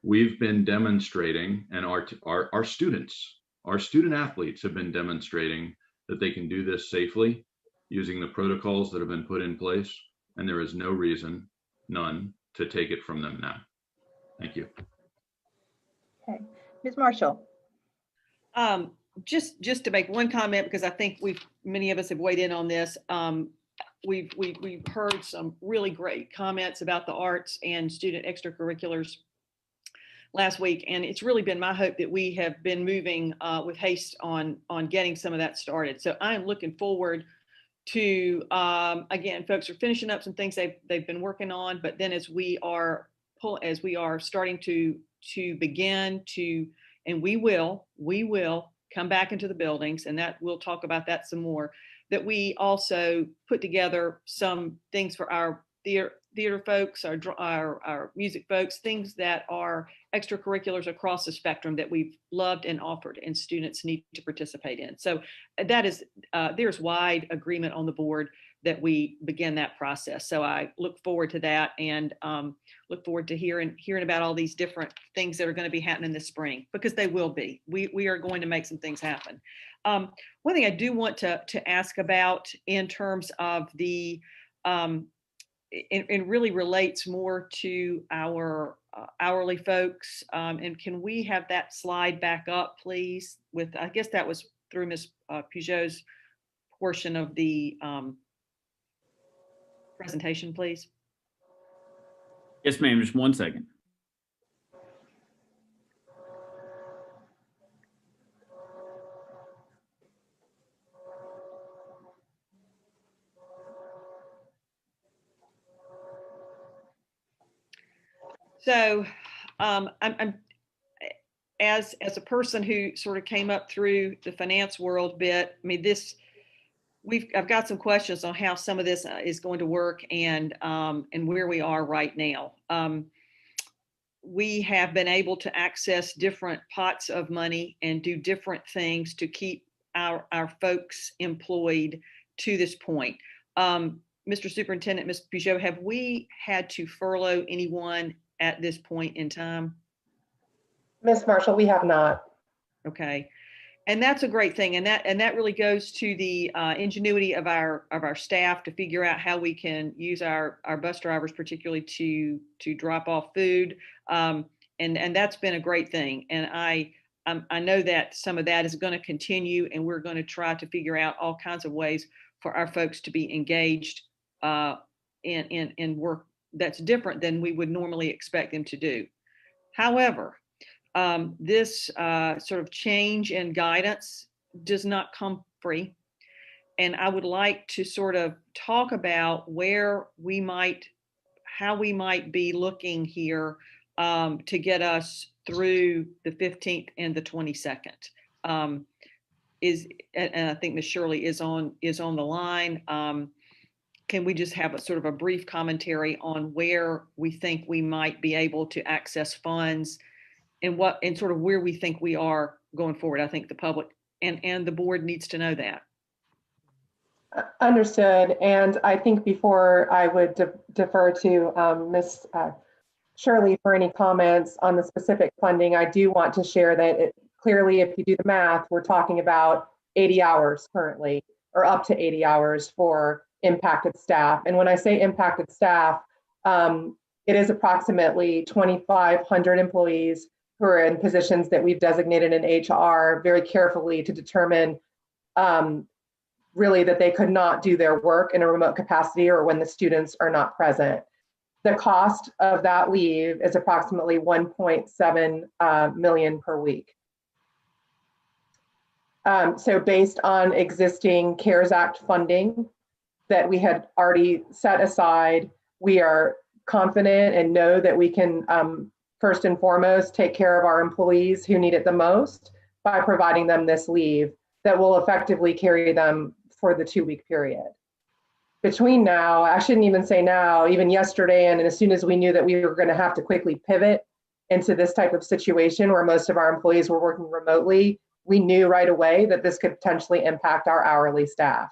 we've been demonstrating, and our students, our student athletes have been demonstrating that they can do this safely using the protocols that have been put in place, and there is no reason, none, to take it from them now. Thank you. Okay, Ms. Marshall. Just to make one comment, because I think many of us have weighed in on this. We've heard some really great comments about the arts and student extracurriculars last week, and it's really been my hope that we have been moving with haste on getting some of that started. So I'm looking forward to again, folks are finishing up some things they've been working on, but then as we are starting to begin to, and we will come back into the buildings, and that we'll talk about that some more, that we also put together some things for our theater folks, our music folks, things that are extracurriculars across the spectrum that we've loved and offered and students need to participate in. So that is, there's wide agreement on the board that we begin that process. So I look forward to that, and look forward to hearing about all these different things that are going to be happening this spring, because they will be. We are going to make some things happen. One thing I do want to ask about in terms of the, it really relates more to our hourly folks. And can we have that slide back up, please? With, I guess that was through Ms. Peugeot's portion of the presentation, please. Yes, ma'am. Just 1 second. So I'm as a person who sort of came up through the finance world a bit, I mean, I've got some questions on how some of this is going to work, and where we are right now. We have been able to access different pots of money and do different things to keep our folks employed to this point. Mr. Superintendent, Ms. Peugeot, have we had to furlough anyone at this point in time? Ms. Marshall, we have not. Okay. And that's a great thing. And that really goes to the ingenuity of our staff to figure out how we can use our bus drivers, particularly to drop off food. And that's been a great thing. And I know that some of that is going to continue, and we're going to try to figure out all kinds of ways for our folks to be engaged in work that's different than we would normally expect them to do. However, this sort of change in guidance does not come free. And I would like to sort of talk about how we might be looking here to get us through the 15th and the 22nd. And I think Ms. Shirley is on the line. Can we just have a sort of a brief commentary on where we think we might be able to access funds, and sort of where we think we are going forward? I think the public and the board needs to know that. Understood. And I think before I would defer to Ms. Shirley for any comments on the specific funding, I do want to share that clearly, if you do the math, we're talking about 80 hours currently, or up to 80 hours for impacted staff. And when I say impacted staff, it is approximately 2,500 employees who are in positions that we've designated in HR very carefully to determine really that they could not do their work in a remote capacity or when the students are not present. The cost of that leave is approximately $1.7 million per week. So based on existing CARES Act funding that we had already set aside, we are confident and know that we can first and foremost take care of our employees who need it the most by providing them this leave that will effectively carry them for the 2-week period. Between now, I shouldn't even say now, even yesterday, and as soon as we knew that we were going to have to quickly pivot into this type of situation where most of our employees were working remotely, we knew right away that this could potentially impact our hourly staff.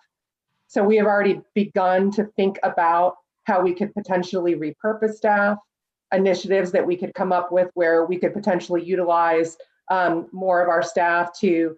So we have already begun to think about how we could potentially repurpose staff, initiatives that we could come up with where we could potentially utilize more of our staff to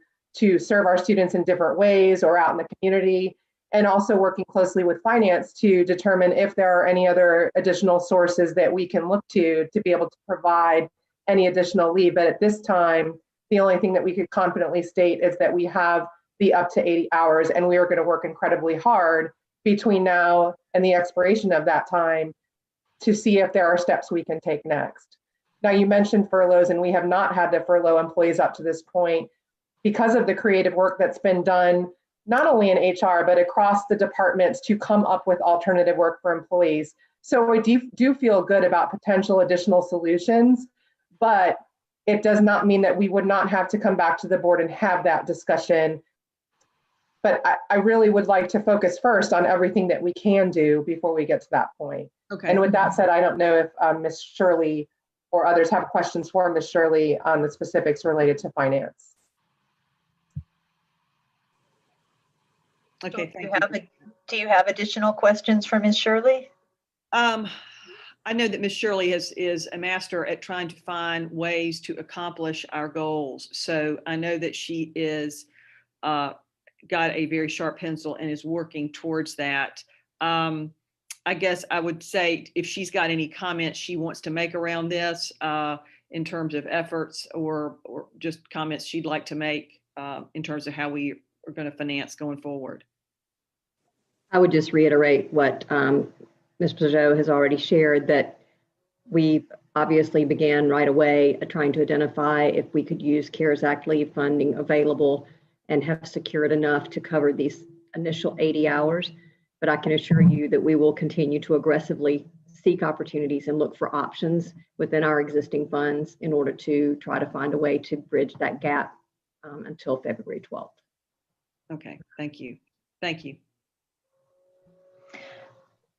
serve our students in different ways or out in the community, and also working closely with finance to determine if there are any other additional sources that we can look to be able to provide any additional leave. But at this time, the only thing that we could confidently state is that we have the up to 80 hours, and we are going to work incredibly hard between now and the expiration of that time to see if there are steps we can take next. Now, you mentioned furloughs, and we have not had to furlough employees up to this point because of the creative work that's been done, not only in HR, but across the departments to come up with alternative work for employees. So we do feel good about potential additional solutions, but it does not mean that we would not have to come back to the board and have that discussion. But I really would like to focus first on everything that we can do before we get to that point. Okay. And with that said, I don't know if Ms. Shirley or others have questions for Ms. Shirley on the specifics related to finance. Okay, do you have additional questions for Ms. Shirley? I know that Ms. Shirley is a master at trying to find ways to accomplish our goals. So I know that she is got a very sharp pencil and is working towards that. I guess I would say if she's got any comments she wants to make around this in terms of efforts or just comments she'd like to make in terms of how we are going to finance going forward. I would just reiterate what Ms. Pageau has already shared, that we obviously began right away trying to identify if we could use CARES Act leave funding available and have secured enough to cover these initial 80 hours. But I can assure you that we will continue to aggressively seek opportunities and look for options within our existing funds in order to try to find a way to bridge that gap until February 12th. Okay, thank you. Thank you.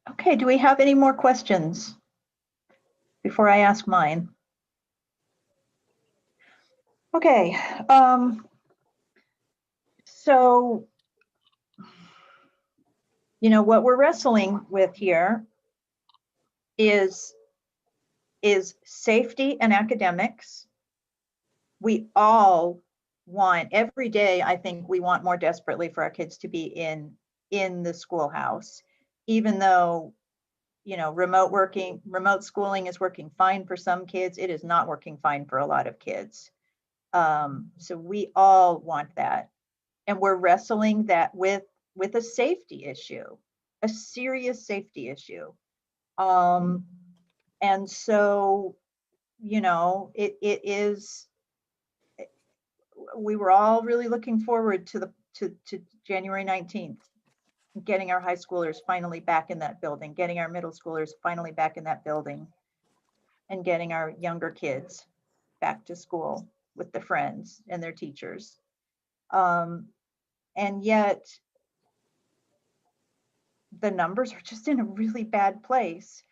Okay, do we have any more questions before I ask mine? Okay, so, you know, what we're wrestling with here is safety and academics. We all want, every day, I think we want more desperately for our kids to be in the schoolhouse, even though, you know, remote schooling is working fine for some kids. It is not working fine for a lot of kids. So we all want that. And we're wrestling that with a safety issue, a serious safety issue. And so, you know, it is, we were all really looking forward to January 19th, getting our high schoolers finally back in that building, getting our middle schoolers finally back in that building, and getting our younger kids back to school with the friends and their teachers. And yet the numbers are just in a really bad place.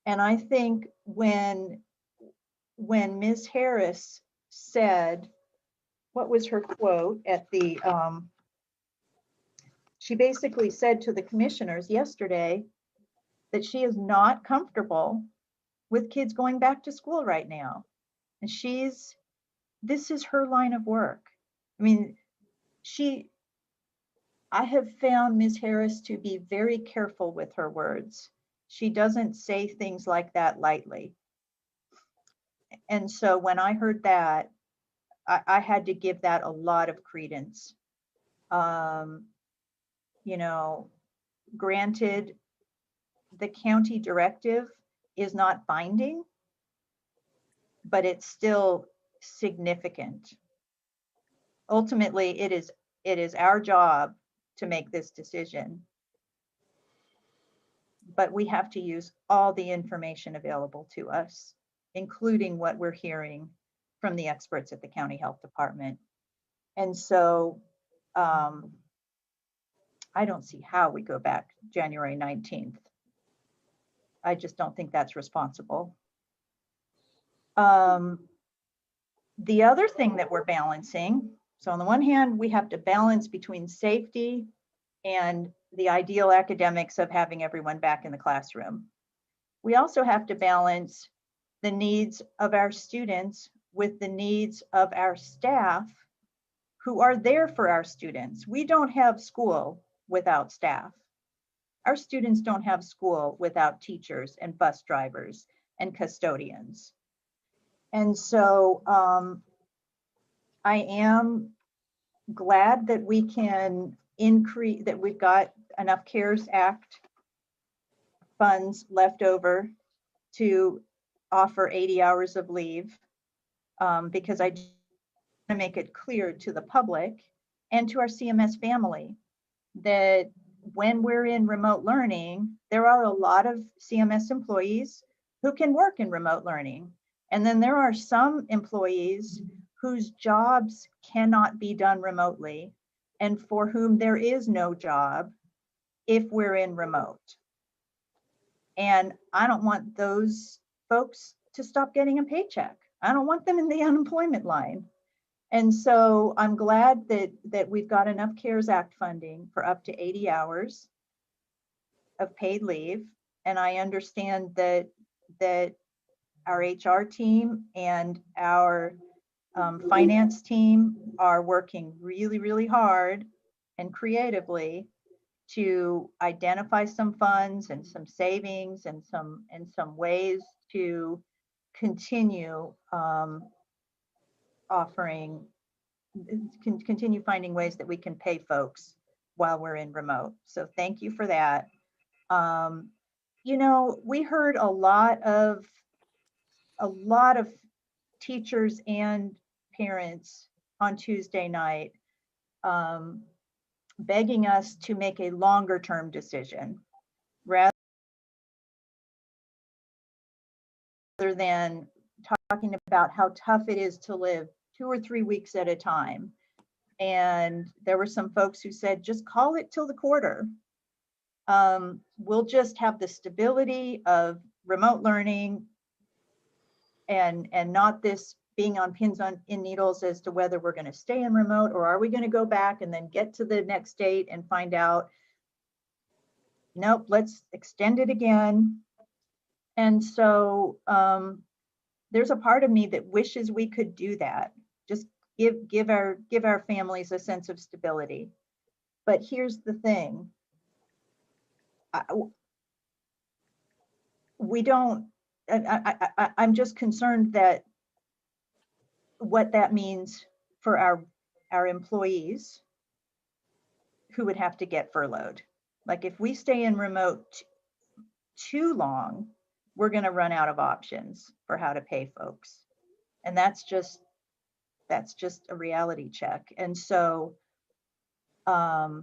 And I think when Ms. Harris said, what was her quote at the, she basically said to the commissioners yesterday that she is not comfortable with kids going back to school right now. And this is her line of work. I mean, I have found Ms. Harris to be very careful with her words. She doesn't say things like that lightly. And so when I heard that, I had to give that a lot of credence. You know, granted, the county directive is not binding, but it's still significant. Ultimately, it is our job to make this decision, but we have to use all the information available to us, including what we're hearing from the experts at the county health department. And so I don't see how we go back January 19th. I just don't think that's responsible. The other thing that we're balancing, so on the one hand, we have to balance between safety and the ideal academics of having everyone back in the classroom. We also have to balance the needs of our students with the needs of our staff who are there for our students. We don't have school without staff. Our students don't have school without teachers and bus drivers and custodians. And so I am glad that we can increase, that we've got enough CARES Act funds left over to offer 80 hours of leave, because I want to make it clear to the public and to our CMS family that when we're in remote learning, there are a lot of CMS employees who can work in remote learning. And then there are some employees whose jobs cannot be done remotely and for whom there is no job if we're in remote. And I don't want those folks to stop getting a paycheck. I don't want them in the unemployment line. And so I'm glad that we've got enough CARES Act funding for up to 80 hours of paid leave. And I understand that our HR team and our finance team are working really, really hard and creatively to identify some funds and some savings and some ways to continue continue finding ways that we can pay folks while we're in remote. So thank you for that. You know, we heard a lot of teachers and parents on Tuesday night begging us to make a longer term decision rather than talking about how tough it is to live 2 or 3 weeks at a time. And there were some folks who said, just call it till the quarter. We'll just have the stability of remote learning and not this being on pins in needles as to whether we're going to stay in remote or are we going to go back and then get to the next date and find out, nope, let's extend it again. And so there's a part of me that wishes we could do that. Just give our families a sense of stability. But here's the thing. I'm just concerned that what that means for our employees who would have to get furloughed. Like if we stay in remote too long, we're going to run out of options for how to pay folks. And that's just a reality check. And so I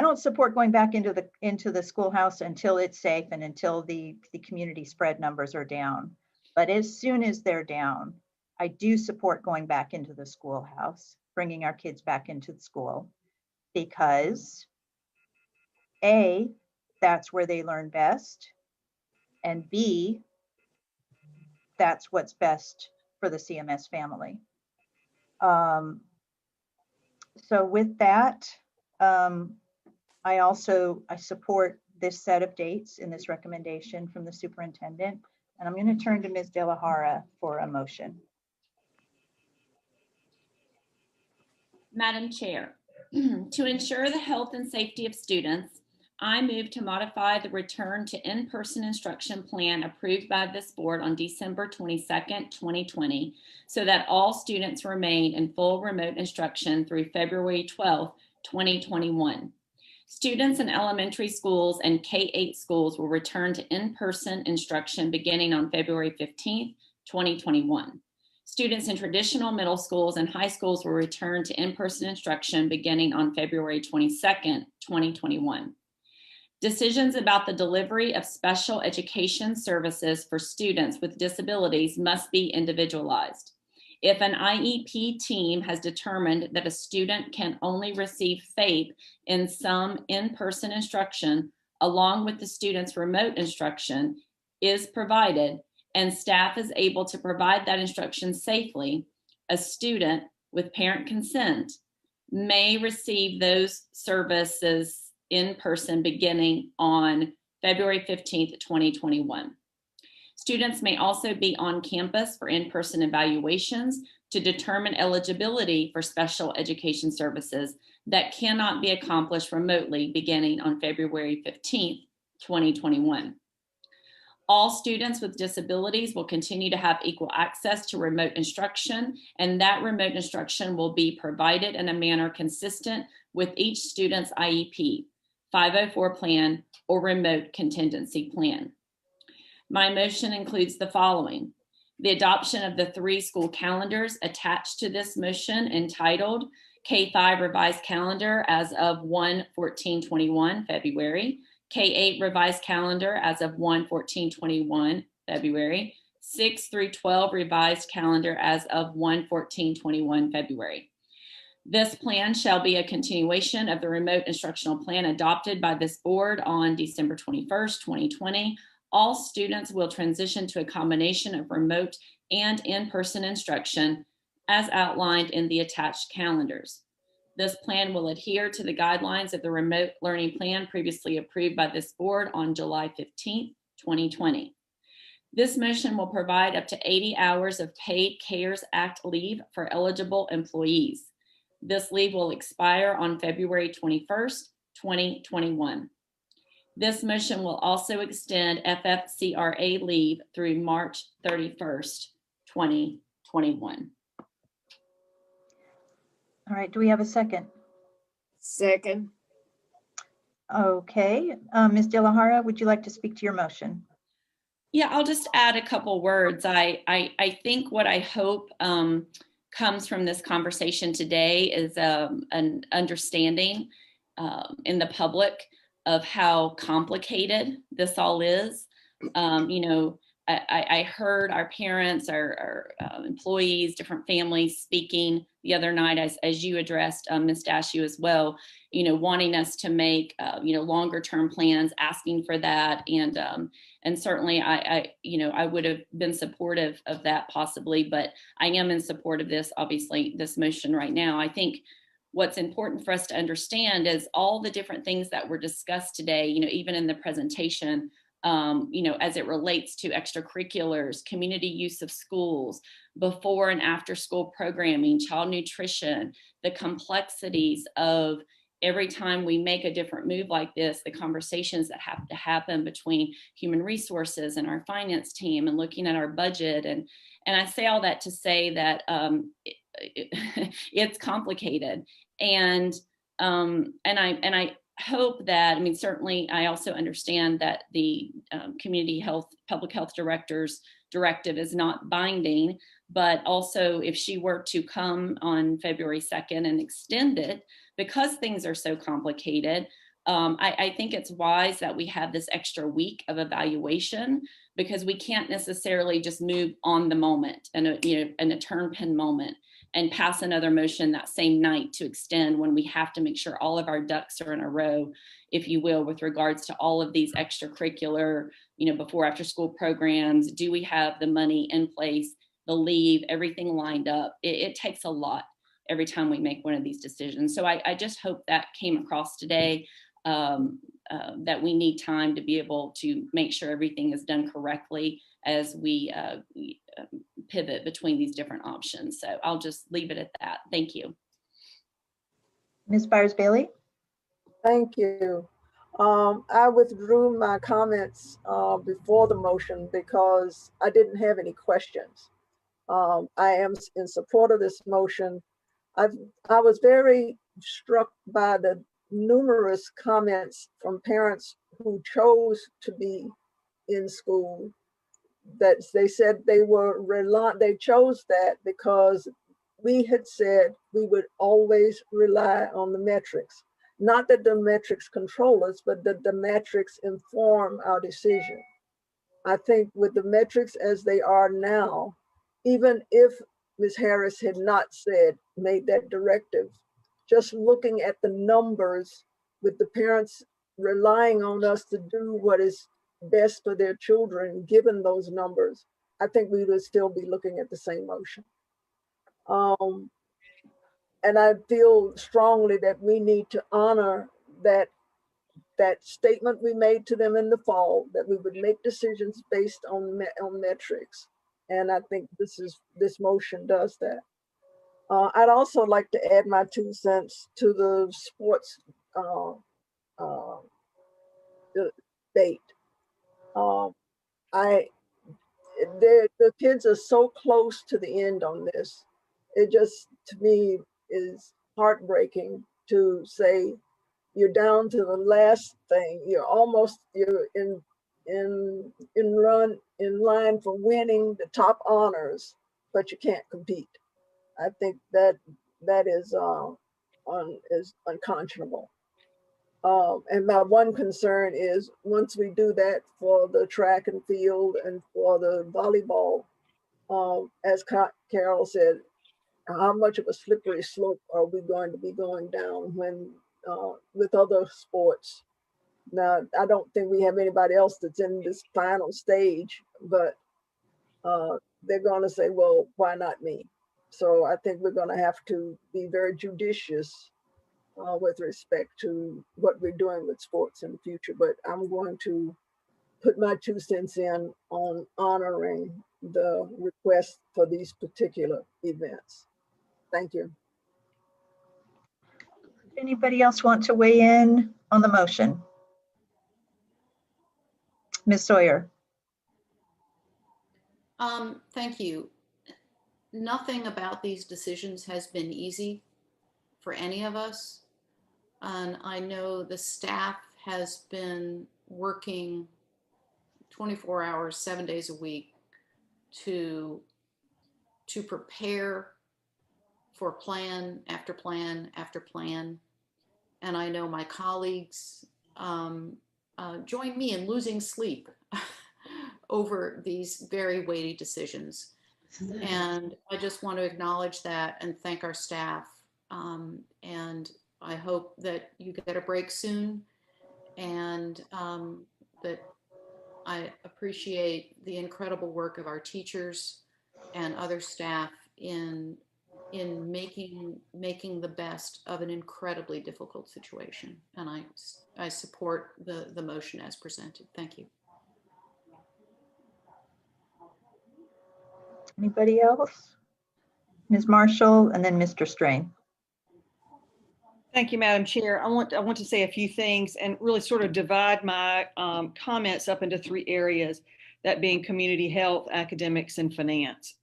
don't support going back into the schoolhouse until it's safe and until the community spread numbers are down. But as soon as they're down, I do support going back into the schoolhouse, bringing our kids back into the school, because A, that's where they learn best, and B, that's what's best for the CMS family. So with that, I support this set of dates in this recommendation from the superintendent, and I'm going to turn to Ms. De La Hara for a motion. Madam Chair, to ensure the health and safety of students, I move to modify the return to in-person instruction plan approved by this board on December 22nd, 2020, so that all students remain in full remote instruction through February 12th, 2021. Students in elementary schools and K-8 schools will return to in-person instruction beginning on February 15th, 2021. Students in traditional middle schools and high schools will return to in-person instruction beginning on February 22nd, 2021. Decisions about the delivery of special education services for students with disabilities must be individualized. If an IEP team has determined that a student can only receive FAPE in some in-person instruction, along with the student's remote instruction is provided, and staff is able to provide that instruction safely, a student, with parent consent, may receive those services in person beginning on February 15th, 2021. Students may also be on campus for in-person evaluations to determine eligibility for special education services that cannot be accomplished remotely beginning on February 15th, 2021. All students with disabilities will continue to have equal access to remote instruction, and that remote instruction will be provided in a manner consistent with each student's IEP, 504 plan, or remote contingency plan. My motion includes the following: the adoption of the 3 school calendars attached to this motion entitled K-5 revised calendar as of 1/14/21 February, K-8 revised calendar as of 1/14/21 February, 6 through 12 revised calendar as of 1/14/21 February. This plan shall be a continuation of the remote instructional plan adopted by this board on December 21st, 2020. All students will transition to a combination of remote and in-person instruction as outlined in the attached calendars. This plan will adhere to the guidelines of the remote learning plan previously approved by this board on July 15th, 2020. This motion will provide up to 80 hours of paid CARES Act leave for eligible employees. This leave will expire on February 21st, 2021. This motion will also extend FFCRA leave through March 31st, 2021. All right, do we have a second? Second. Okay, Ms. De La Hara, would you like to speak to your motion? Yeah, I'll just add a couple words. I think what I hope comes from this conversation today is an understanding in the public of how complicated this all is. I heard our parents, our employees, different families speaking the other night, as you addressed, Ms. Dashew as well, wanting us to make, longer term plans, asking for that. And certainly I would have been supportive of that possibly, but I am in support of this, obviously, this motion right now. I think what's important for us to understand is all the different things that were discussed today, even in the presentation, as it relates to extracurriculars, community use of schools, before and after school programming, child nutrition, the complexities of every time we make a different move like this, the conversations that have to happen between human resources and our finance team and looking at our budget. And I say all that to say that it's complicated. And I hope that, certainly I also understand that the community health, public health director's directive is not binding, but also if she were to come on February 2nd and extend it, because things are so complicated, I think it's wise that we have this extra week of evaluation, because we can't necessarily just move on the moment and a turn pin moment and pass another motion that same night to extend, when we have to make sure all of our ducks are in a row, if you will, with regards to all of these extracurricular, before after school programs. Do we have the money in place, the leave, everything lined up? It takes a lot every time we make one of these decisions. So I just hope that came across today, that we need time to be able to make sure everything is done correctly as we pivot between these different options. So I'll just leave it at that. Thank you. Ms. Byers-Bailey? Thank you. I withdrew my comments before the motion because I didn't have any questions. I am in support of this motion. I was very struck by the numerous comments from parents who chose to be in school, that they said they chose that because we had said we would always rely on the metrics. Not that the metrics control us, but that the metrics inform our decision. I think with the metrics as they are now, even if Ms. Harris had not made that directive, just looking at the numbers with the parents relying on us to do what is best for their children, given those numbers, I think we would still be looking at the same motion. and I feel strongly that we need to honor that statement we made to them in the fall, that we would make decisions based on metrics. And I think this motion does that. I'd also like to add my 2 cents to the sports debate. The kids are so close to the end on this. It just, to me, is heartbreaking to say you're down to the last thing. You're in line for winning the top honors, but you can't compete. I think that is unconscionable. And my one concern is once we do that for the track and field and for the volleyball, as Carol said, how much of a slippery slope are we going to be going down when with other sports? Now, I don't think we have anybody else that's in this final stage, but they're going to say, well, why not me? So I think we're going to have to be very judicious with respect to what we're doing with sports in the future. But I'm going to put my 2 cents in on honoring the request for these particular events. Thank you. Anybody else want to weigh in on the motion? Ms. Sawyer. Thank you. Nothing about these decisions has been easy for any of us. And I know the staff has been working 24 hours, 7 days a week to prepare for plan after plan after plan. And I know my colleagues join me in losing sleep over these very weighty decisions. And I just want to acknowledge that and thank our staff. And I hope that you get a break soon, and that I appreciate the incredible work of our teachers and other staff in making the best of an incredibly difficult situation. And I support the motion as presented. Thank you. Anybody else? Ms. Marshall and then Mr. Strain. Thank you, Madam Chair. I want to say a few things and really sort of divide my comments up into 3 areas, that being community health, academics, and finance.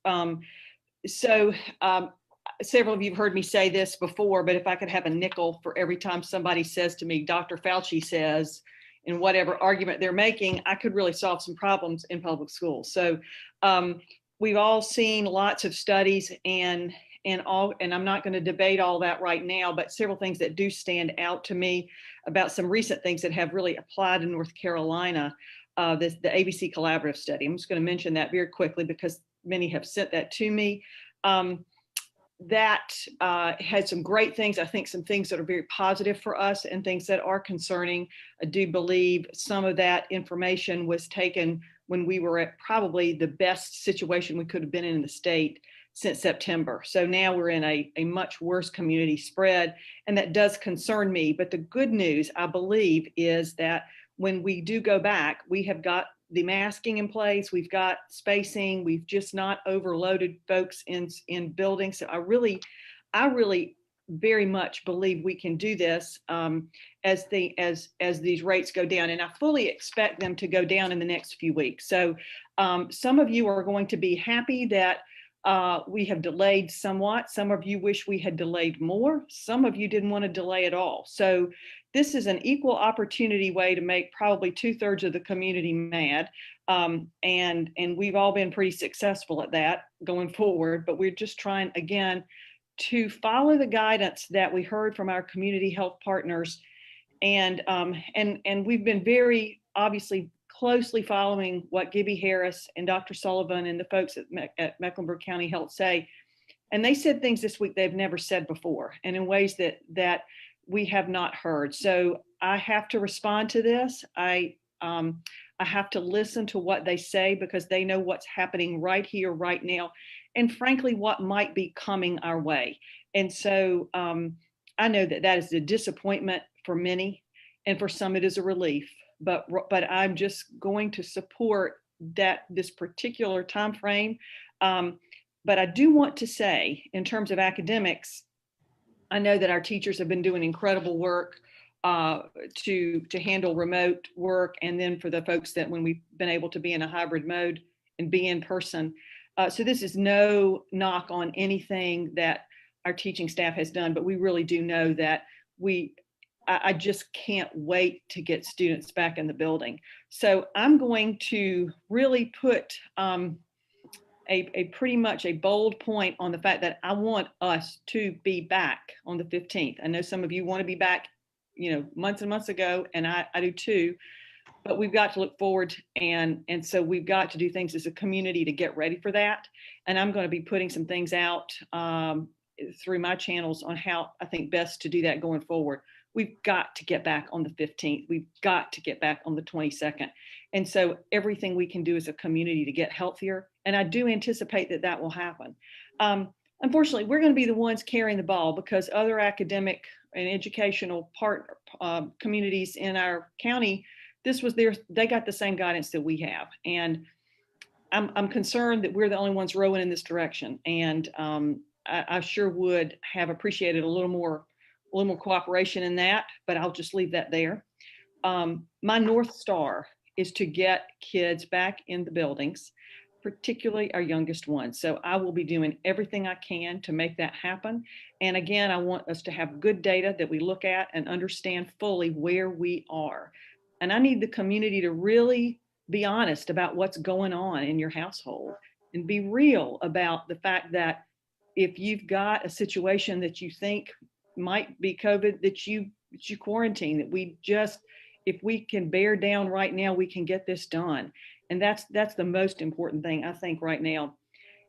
Several of you have heard me say this before, but if I could have a nickel for every time somebody says to me, Dr. Fauci says, in whatever argument they're making, I could really solve some problems in public schools. So we've all seen lots of studies and I'm not going to debate all that right now, but several things that do stand out to me about some recent things that have really applied in North Carolina, the ABC Collaborative Study. I'm just going to mention that very quickly because many have sent that to me. That had some great things. I think some things that are very positive for us and things that are concerning. I do believe some of that information was taken when we were at probably the best situation we could have been in the state since September. So now we're in a much worse community spread, and that does concern me. But the good news, I believe, is that when we do go back, we have got the masking in place, we've got spacing, we've just not overloaded folks in buildings. So I really very much believe we can do this as these rates go down, and I fully expect them to go down in the next few weeks. So some of you are going to be happy that we have delayed somewhat. Some of you wish we had delayed more. Some of you didn't want to delay at all. So this is an equal opportunity way to make probably 2/3 of the community mad. And we've all been pretty successful at that going forward, but we're just trying again to follow the guidance that we heard from our community health partners. And we've been very obviously closely following what Gibby Harris and Dr. Sullivan and the folks at Mecklenburg County Health say. And they said things this week they've never said before, and in ways that we have not heard. So I have to respond to this. I have to listen to what they say because they know what's happening right here, right now, and frankly, what might be coming our way. And so I know that that is a disappointment for many, and for some it is a relief. But I'm just going to support this particular time frame. But I do want to say, in terms of academics, I know that our teachers have been doing incredible work to handle remote work, and then for the folks that when we've been able to be in a hybrid mode and be in person. So this is no knock on anything that our teaching staff has done, but we really do know that I just can't wait to get students back in the building. So I'm going to really put a pretty much a bold point on the fact that I want us to be back on the 15th. I know some of you want to be back, months and months ago, and I do too, but we've got to look forward, and so we've got to do things as a community to get ready for that. And I'm going to be putting some things out through my channels on how I think best to do that going forward. We've got to get back on the 15th. We've got to get back on the 22nd. And so everything we can do as a community to get healthier. And I do anticipate that that will happen. Unfortunately, we're going to be the ones carrying the ball, because other academic and educational communities in our county, they got the same guidance that we have. And I'm concerned that we're the only ones rowing in this direction. And I sure would have appreciated a little more cooperation in that, but I'll just leave that there. My North Star is to get kids back in the buildings, particularly our youngest ones. So I will be doing everything I can to make that happen. And again, I want us to have good data that we look at and understand fully where we are. And I need the community to really be honest about what's going on in your household, and be real about the fact that if you've got a situation that you think might be COVID, that you quarantine, that if we can bear down right now, we can get this done. And that's the most important thing, I think, right now.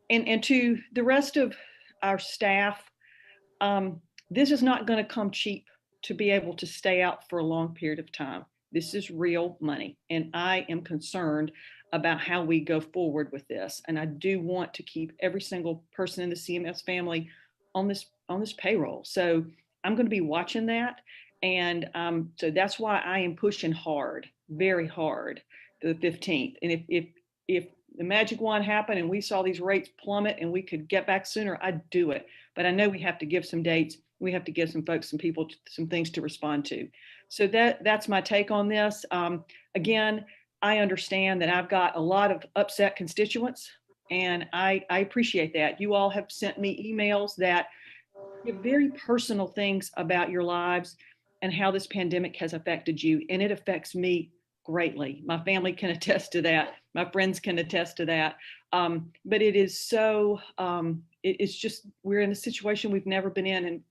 And to the rest of our staff, this is not going to come cheap to be able to stay out for a long period of time. This is real money. And I am concerned about how we go forward with this. And I do want to keep every single person in the CMS family on this payroll. So I'm going to be watching that. And so that's why I am pushing hard, very hard, to the 15th. And if the magic wand happened and we saw these rates plummet and we could get back sooner, I'd do it. But I know we have to give some dates. We have to give some folks, some people, some things to respond to. So that's my take on this. Again, I understand that I've got a lot of upset constituents, and I appreciate that. You all have sent me emails that give very personal things about your lives and how this pandemic has affected you. And it affects me greatly. My family can attest to that. My friends can attest to that. But it is so, it's just, we're in a situation we've never been in, and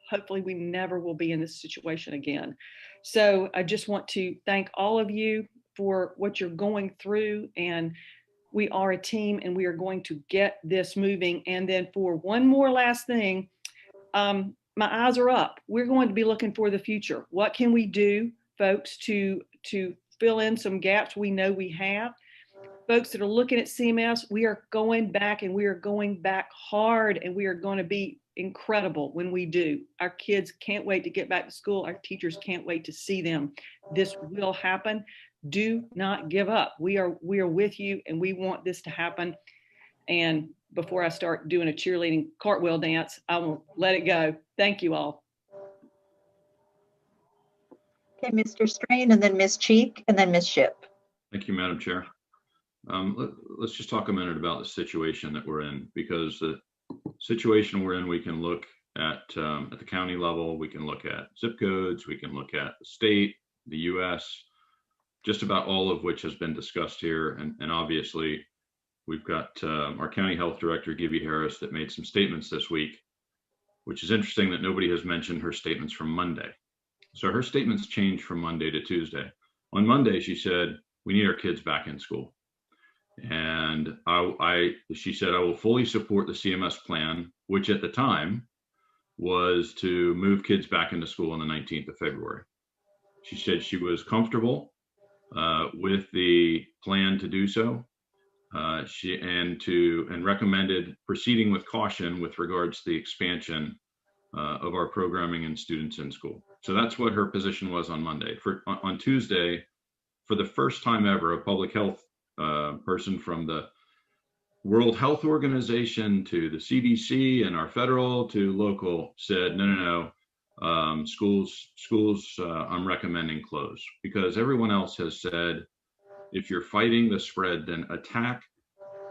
hopefully we never will be in this situation again. So I just want to thank all of you for what you're going through, and we are a team, and we are going to get this moving. And then for one more last thing, my eyes are up. We're going to be looking for the future. What can we do, folks, to fill in some gaps we know we have? Folks that are looking at CMS, we are going back, and we are going back hard, and we are going to be incredible when we do. Our kids can't wait to get back to school. Our teachers can't wait to see them. This will happen. Do not give up. We are with you, and we want this to happen. And before I start doing a cheerleading cartwheel dance, I will let it go. Thank you all. Okay, Mr. Strain, and then Ms. Cheek, and then Ms. Ship. Thank you, Madam Chair. Let's just talk a minute about the situation that we're in, because the situation we're in, we can look at the county level, we can look at zip codes, we can look at the state, the US, just about all of which has been discussed here. And obviously, we've got our county health director, Gibby Harris, that made some statements this week, which is interesting that nobody has mentioned her statements from Monday. So her statements changed from Monday to Tuesday. On Monday, she said, we need our kids back in school. And she said, I will fully support the CMS plan, which at the time was to move kids back into school on the 19th of February. She said she was comfortable with the plan to do so. She recommended proceeding with caution with regards to the expansion of our programming and students in school. So that's what her position was on Monday. On Tuesday, for the first time ever, a public health person from the World Health Organization to the CDC and our federal to local said, no, schools, I'm recommending close, because everyone else has said, if you're fighting the spread, then attack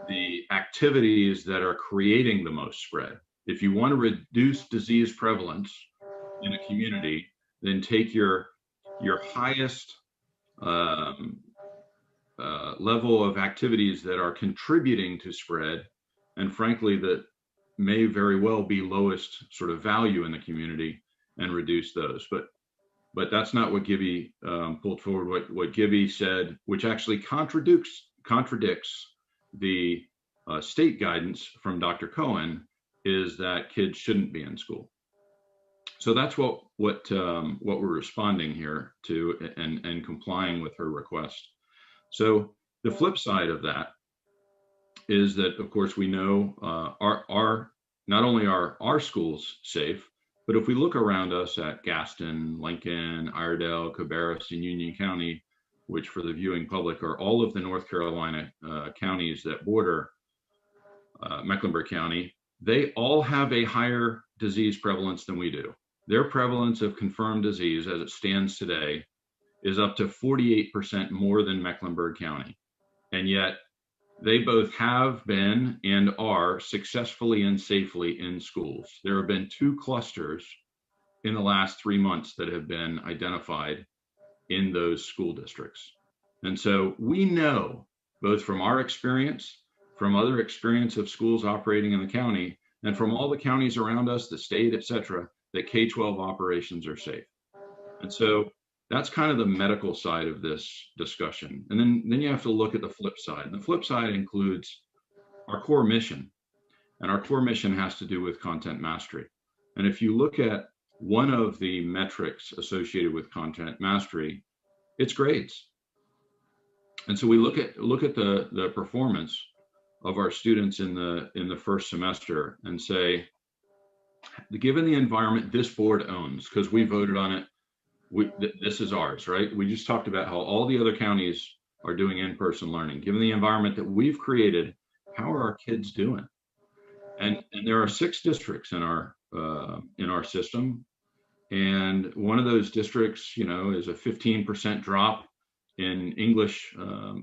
the activities that are creating the most spread. If you want to reduce disease prevalence in a community, then take your highest level of activities that are contributing to spread, and frankly, that may very well be lowest sort of value in the community, and reduce those. But that's not what Gibby pulled forward. What Gibby said, which actually contradicts the state guidance from Dr. Cohen, is that kids shouldn't be in school. So that's what we're responding here to, and complying with her request. So the flip side of that is that, of course, we know not only are our schools safe, but if we look around us at Gaston, Lincoln, Iredell, Cabarrus, and Union County, which for the viewing public are all of the North Carolina counties that border Mecklenburg County, they all have a higher disease prevalence than we do. Their prevalence of confirmed disease as it stands today is up to 48% more than Mecklenburg County. And yet they both have been and are successfully and safely in schools. There have been 2 clusters in the last 3 months that have been identified in those school districts. And so we know, both from our experience, from other experience of schools operating in the county, and from all the counties around us, the state, et cetera, that K-12 operations are safe. And so that's kind of the medical side of this discussion. And then you have to look at the flip side. And the flip side includes our core mission. And our core mission has to do with content mastery. And if you look at one of the metrics associated with content mastery, it's grades. And so we look at the performance of our students in the first semester and say, given the environment this board owns, because we voted on it, this is ours, right? We just talked about how all the other counties are doing in-person learning. Given the environment that we've created, how are our kids doing? And there are 6 districts in our system, and one of those districts, is a 15% drop in English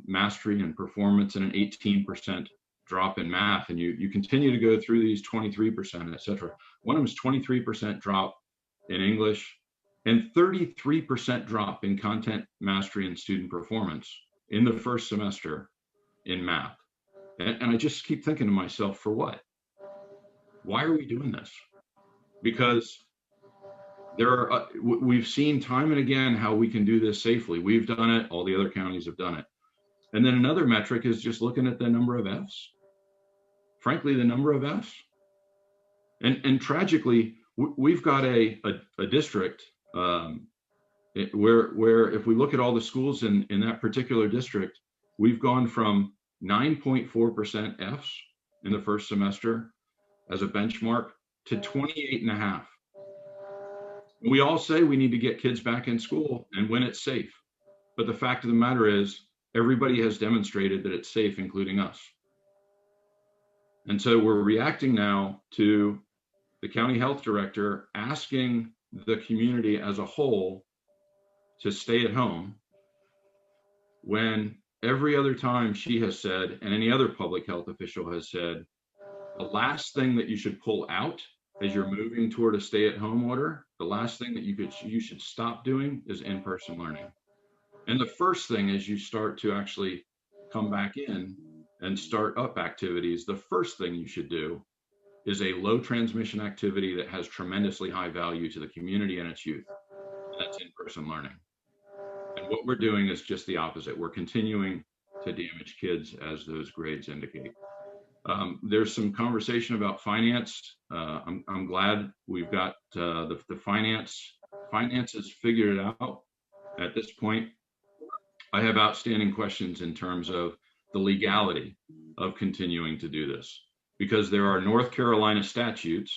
mastery and performance, and an 18% drop in math. And you continue to go through these 23%, et cetera. One of them is 23% drop in English, and 33% drop in content mastery and student performance in the first semester in math. And I just keep thinking to myself, for what? Why are we doing this? Because we've seen time and again how we can do this safely. We've done it. All the other counties have done it. And then another metric is just looking at the number of Fs. Frankly, the number of Fs. And tragically, we've got a district where if we look at all the schools in that particular district, we've gone from 9.4% Fs in the first semester as a benchmark to 28.5. We all say we need to get kids back in school and when it's safe. But the fact of the matter is, everybody has demonstrated that it's safe, including us. And so we're reacting now to the county health director asking the community as a whole to stay at home, when every other time she has said, and any other public health official has said, the last thing that you should pull out as you're moving toward a stay-at-home order, the last thing that you should stop doing is in-person learning. And the first thing as you start to actually come back in and start up activities, the first thing you should do is a low transmission activity that has tremendously high value to the community and its youth. And that's in-person learning. And what we're doing is just the opposite. We're continuing to damage kids, as those grades indicate. There's some conversation about finance. I'm glad we've got the finances figured out at this point. I have outstanding questions in terms of the legality of continuing to do this, because there are North Carolina statutes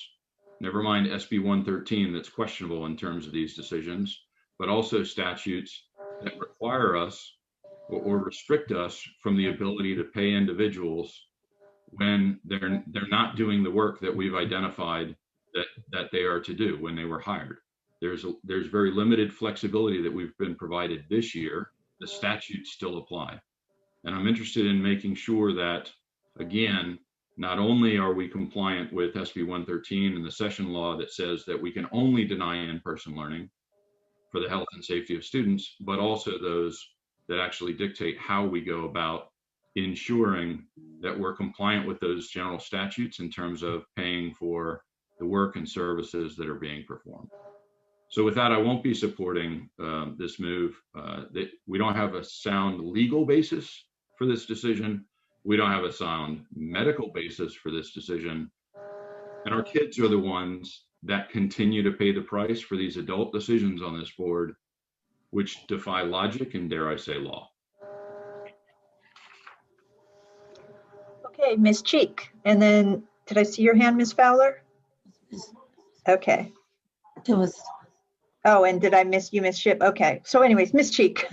never mind SB 113 that's questionable in terms of these decisions, but also statutes that require us or restrict us from the ability to pay individuals when they're not doing the work that we've identified that they are to do when they were hired. There's very limited flexibility that we've been provided this year. The statutes still apply. And I'm interested in making sure that, again, not only are we compliant with SB 113 and the session law that says that we can only deny in-person learning for the health and safety of students, but also those that actually dictate how we go about ensuring that we're compliant with those general statutes in terms of paying for the work and services that are being performed. So with that, I won't be supporting this move. That we don't have a sound legal basis for this decision. We don't have a sound medical basis for this decision. And our kids are the ones that continue to pay the price for these adult decisions on this board, which defy logic and, dare I say, law. Okay, Ms. Cheek. And then, did I see your hand, Ms. Fowler? Okay. It was. Oh, and did I miss you, Ms. Ship? Okay. So anyways, Ms. Cheek.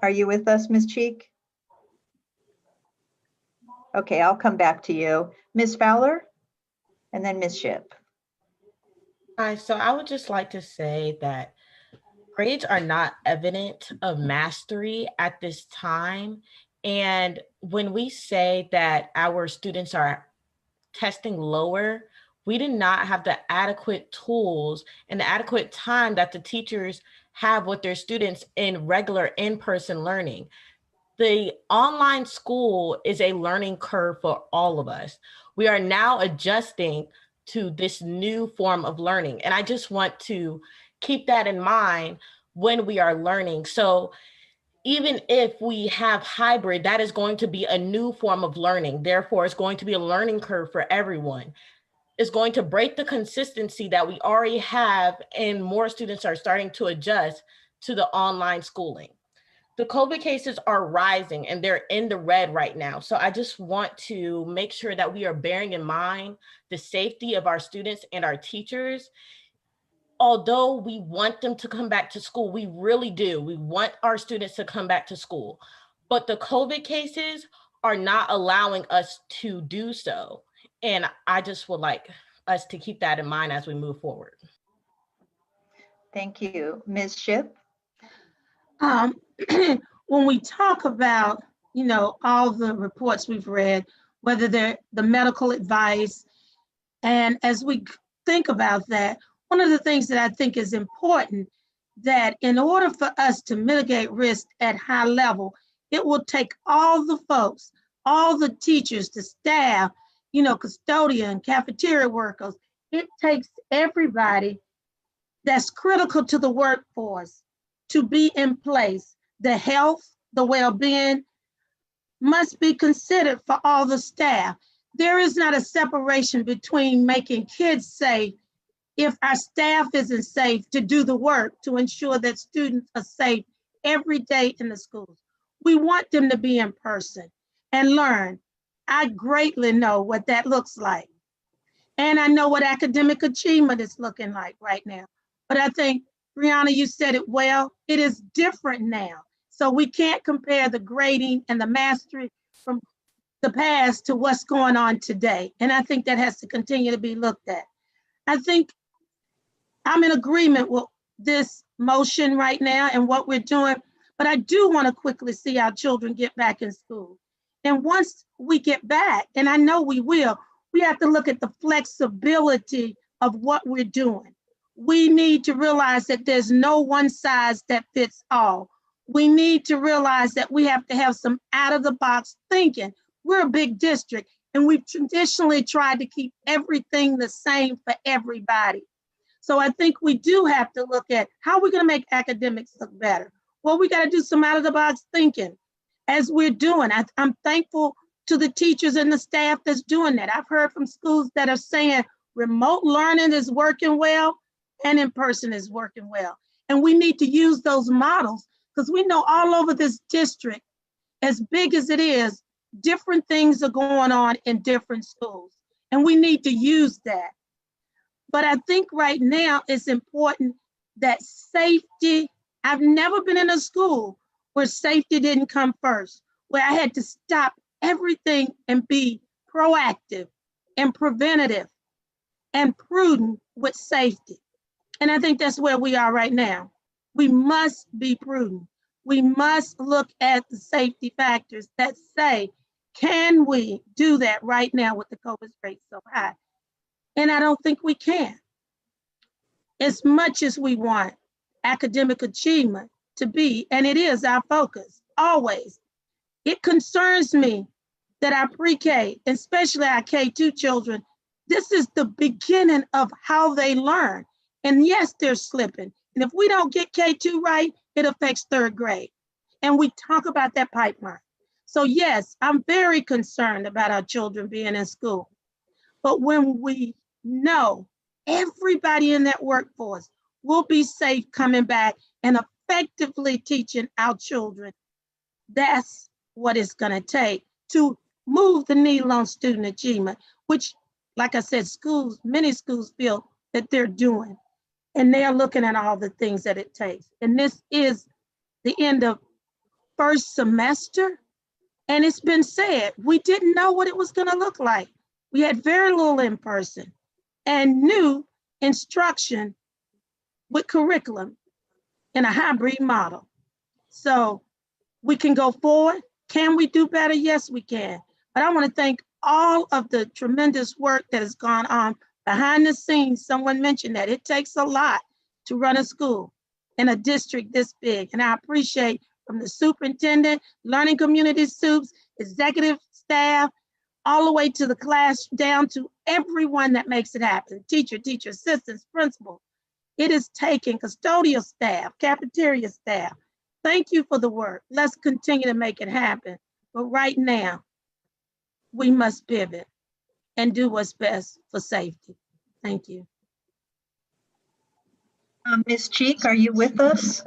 Are you with us, Ms. Cheek? Okay, I'll come back to you. Ms. Fowler, and then Ms. Ship. Hi, so I would just like to say that grades are not evident of mastery at this time. And when we say that our students are testing lower, we did not have the adequate tools and the adequate time that the teachers have with their students in regular in-person learning. The online school is a learning curve for all of us. We are now adjusting to this new form of learning. And I just want to keep that in mind when we are learning. So even if we have hybrid, that is going to be a new form of learning. Therefore, it's going to be a learning curve for everyone. It's going to break the consistency that we already have, and more students are starting to adjust to the online schooling. The COVID cases are rising and they're in the red right now. So I just want to make sure that we are bearing in mind the safety of our students and our teachers. Although we want them to come back to school, we really do. We want our students to come back to school, but the COVID cases are not allowing us to do so. And I just would like us to keep that in mind as we move forward. Thank you. Ms. Ship? When we talk about, all the reports we've read, whether they're the medical advice, and as we think about that, one of the things that I think is important, that in order for us to mitigate risk at high level, it will take all the folks, all the teachers, the staff, custodian, cafeteria workers. It takes everybody that's critical to the workforce to be in place. The health, the well-being must be considered for all the staff. There is not a separation between making kids safe if our staff isn't safe to do the work to ensure that students are safe every day in the schools. We want them to be in person and learn. I greatly know what that looks like. And I know what academic achievement is looking like right now. But I think, Brianna, you said it well, it is different now. So we can't compare the grading and the mastery from the past to what's going on today. And I think that has to continue to be looked at. I think I'm in agreement with this motion right now and what we're doing, but I do want to quickly see our children get back in school. And once we get back, and I know we will, we have to look at the flexibility of what we're doing. We need to realize that there's no one size that fits all. We need to realize that we have to have some out-of-the-box thinking. We're a big district, and we've traditionally tried to keep everything the same for everybody. So I think we do have to look at how we're going to make academics look better. Well, we got to do some out-of-the-box thinking as we're doing. I'm thankful to the teachers and the staff that's doing that. I've heard from schools that are saying remote learning is working well and in person is working well. And we need to use those models because we know all over this district, as big as it is, different things are going on in different schools, and we need to use that. But I think right now it's important that safety, I've never been in a school where safety didn't come first, where I had to stop everything and be proactive and preventative and prudent with safety. And I think that's where we are right now. We must be prudent. We must look at the safety factors that say, can we do that right now with the COVID rate so high? And I don't think we can. As much as we want academic achievement to be, and it is our focus, always. It concerns me that our pre-K, especially our K2 children, this is the beginning of how they learn. And yes, they're slipping. And if we don't get K2 right, it affects third grade. And we talk about that pipeline. So yes, I'm very concerned about our children being in school. But when we know everybody in that workforce will be safe coming back and effectively teaching our children, that's what it's going to take to move the needle on student achievement, which, like I said, schools, many schools feel that they're doing, and they are looking at all the things that it takes. And this is the end of first semester, and it's been said, we didn't know what it was going to look like. We had very little in person and new instruction with curriculum in a hybrid model. So we can go forward. Can we do better? Yes, we can. But I want to thank all of the tremendous work that has gone on behind the scenes. Someone mentioned that it takes a lot to run a school in a district this big. And I appreciate from the superintendent, learning community soups, executive staff, all the way to the class, down to everyone that makes it happen. Teacher assistants, principal. It is taking custodial staff, cafeteria staff. Thank you for the work. Let's continue to make it happen. But right now, we must pivot and do what's best for safety. Thank you. Ms. Cheek, are you with us?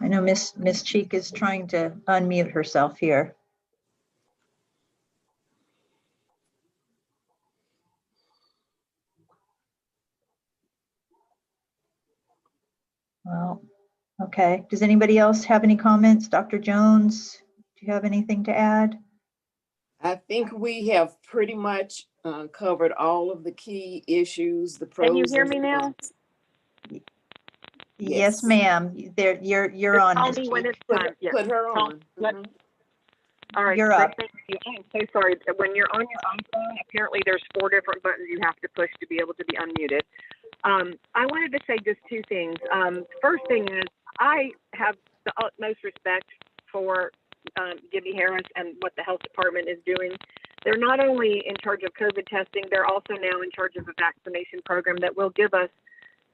I know Ms. Cheek is trying to unmute herself here. Well, okay. Does anybody else have any comments? Dr. Jones, do you have anything to add? I think we have pretty much covered all of the key issues, the pros. Can you hear me now? Yes, ma'am. There, you're on. Call me when it's time. Yes. Put her on. All right. You're up. Thank you. I'm so sorry. When you're on your iPhone, apparently there's 4 different buttons you have to push to be able to be unmuted. I wanted to say just 2 things. First thing is, I have the utmost respect for Gibby Harris and what the health department is doing. They're not only in charge of COVID testing, they're also now in charge of a vaccination program that will give us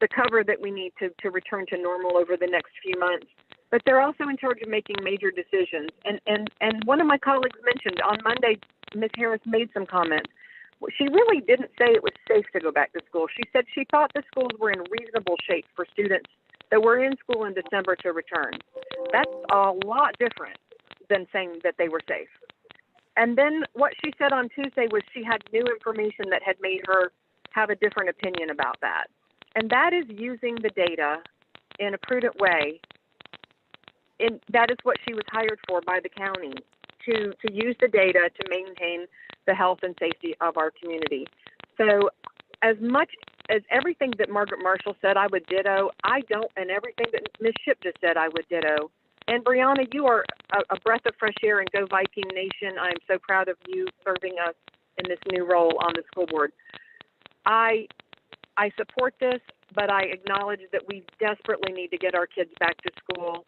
the cover that we need to return to normal over the next few months. But they're also in charge of making major decisions. And one of my colleagues mentioned on Monday, Ms. Harris made some comments. She really didn't say it was safe to go back to school. She said she thought the schools were in reasonable shape for students that were in school in December to return. That's a lot different than saying that they were safe. And then what she said on Tuesday was she had new information that had made her have a different opinion about that. And that is using the data in a prudent way. And that is what she was hired for by the county, to use the data to maintain the health and safety of our community. So as much as everything that Margaret Marshall said, I would ditto, and everything that Ms. Shipp just said, I would ditto. And Brianna, you are a breath of fresh air, and go Viking Nation. I'm so proud of you serving us in this new role on the school board. I support this, but I acknowledge that we desperately need to get our kids back to school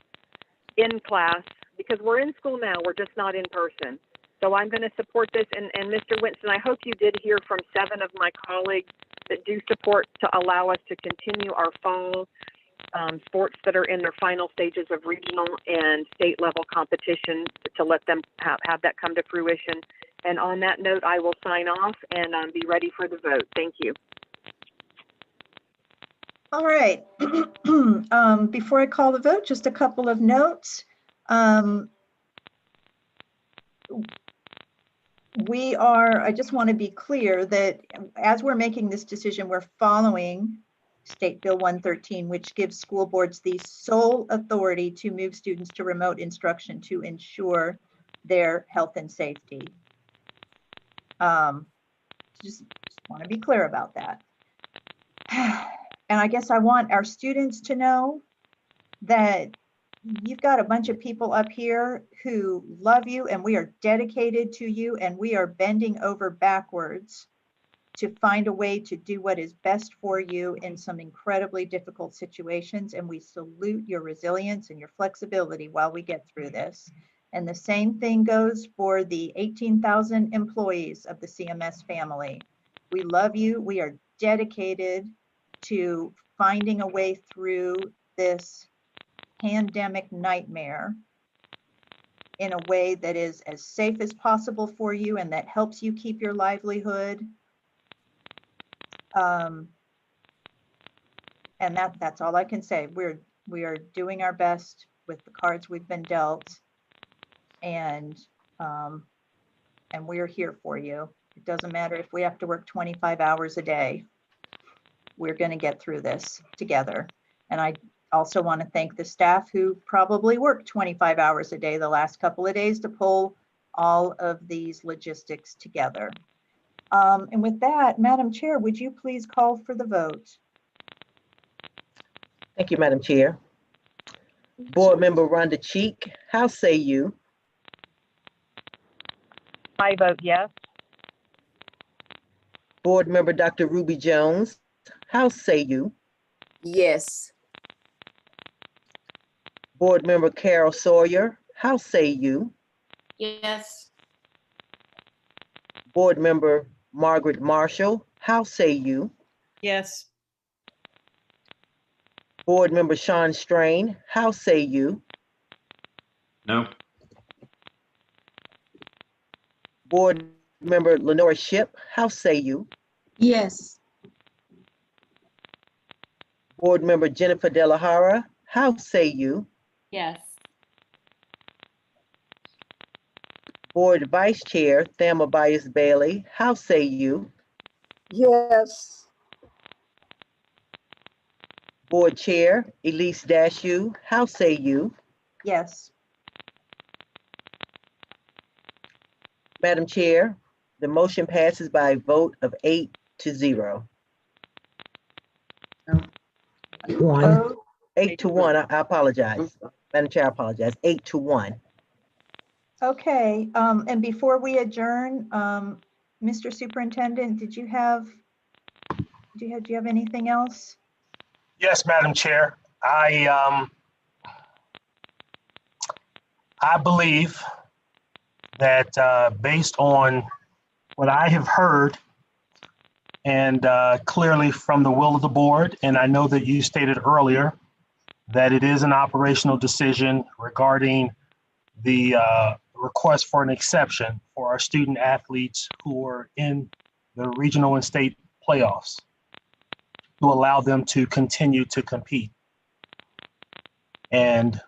in class, because we're in school now, we're just not in person. So I'm going to support this. And Mr. Winston, I hope you did hear from 7 of my colleagues that do support to allow us to continue our fall sports that are in their final stages of regional and state level competition, to let them have that come to fruition. And on that note, I will sign off and be ready for the vote. Thank you. All right. Before I call the vote, just a couple of notes. I just want to be clear that as we're making this decision, we're following State Bill 113, which gives school boards the sole authority to move students to remote instruction to ensure their health and safety. Just want to be clear about that. And I guess I want our students to know that you've got a bunch of people up here who love you, and we are dedicated to you, and we are bending over backwards to find a way to do what is best for you in some incredibly difficult situations. And we salute your resilience and your flexibility while we get through this. And the same thing goes for the 18,000 employees of the CMS family. We love you. We are dedicated to finding a way through this pandemic nightmare in a way that is as safe as possible for you and that helps you keep your livelihood. And that's all I can say. We are doing our best with the cards we've been dealt, and we're here for you. It doesn't matter if we have to work 25 hours a day. We're going to get through this together. And I also want to thank the staff who probably worked 25 hours a day the last couple of days to pull all of these logistics together. And with that, Madam Chair, would you please call for the vote? Thank you, Madam Chair. Board Member Rhonda Cheek, how say you? I vote yes. Board Member Dr. Ruby Jones, how say you? Yes. Board Member Carol Sawyer, how say you? Yes. Board Member Margaret Marshall, how say you? Yes. Board Member Sean Strain, how say you? No. Board Member Lenora Shipp, how say you? Yes. Board Member Jennifer Delahara, how say you? Yes. Board Vice Chair Thelma Bias Bailey, how say you? Yes. Board Chair Elise Dashew, how say you? Yes. Madam Chair, the motion passes by a vote of 8-0. 8-1, I apologize. Madam Chair, I apologize, 8-1. Okay, and before we adjourn, Mr. Superintendent, do you have anything else? Yes, Madam Chair. I believe that based on what I have heard and clearly from the will of the board, and I know that you stated earlier that it is an operational decision regarding the request for an exception for our student athletes who are in the regional and state playoffs to allow them to continue to compete. And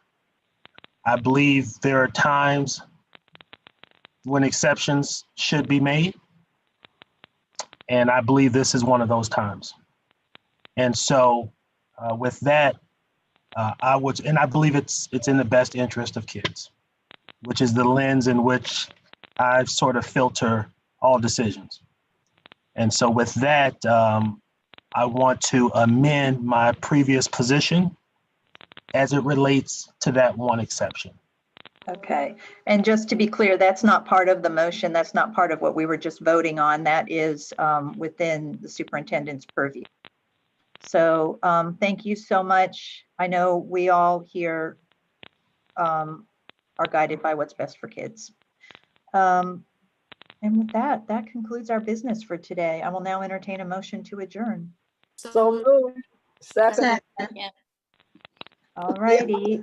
I believe there are times when exceptions should be made. And I believe this is one of those times. And so with that, I believe it's in the best interest of kids, which is the lens in which I sort of filter all decisions. And so with that, I want to amend my previous position as it relates to that one exception. Okay, and just to be clear, that's not part of the motion. That's not part of what we were just voting on. That is within the superintendent's purview. So thank you so much. I know we all here are guided by what's best for kids. And with that, that concludes our business for today. I will now entertain a motion to adjourn. So moved. Second. All righty.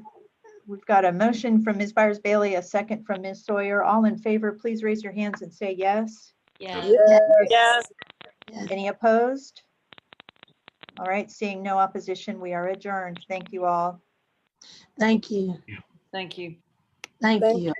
We've got a motion from Ms. Byers Bailey, a second from Ms. Sawyer. All in favor, please raise your hands and say yes. Yes. Yes. Any opposed? All right, seeing no opposition, we are adjourned. Thank you all. Thank you. Thank you. Thank Thank you.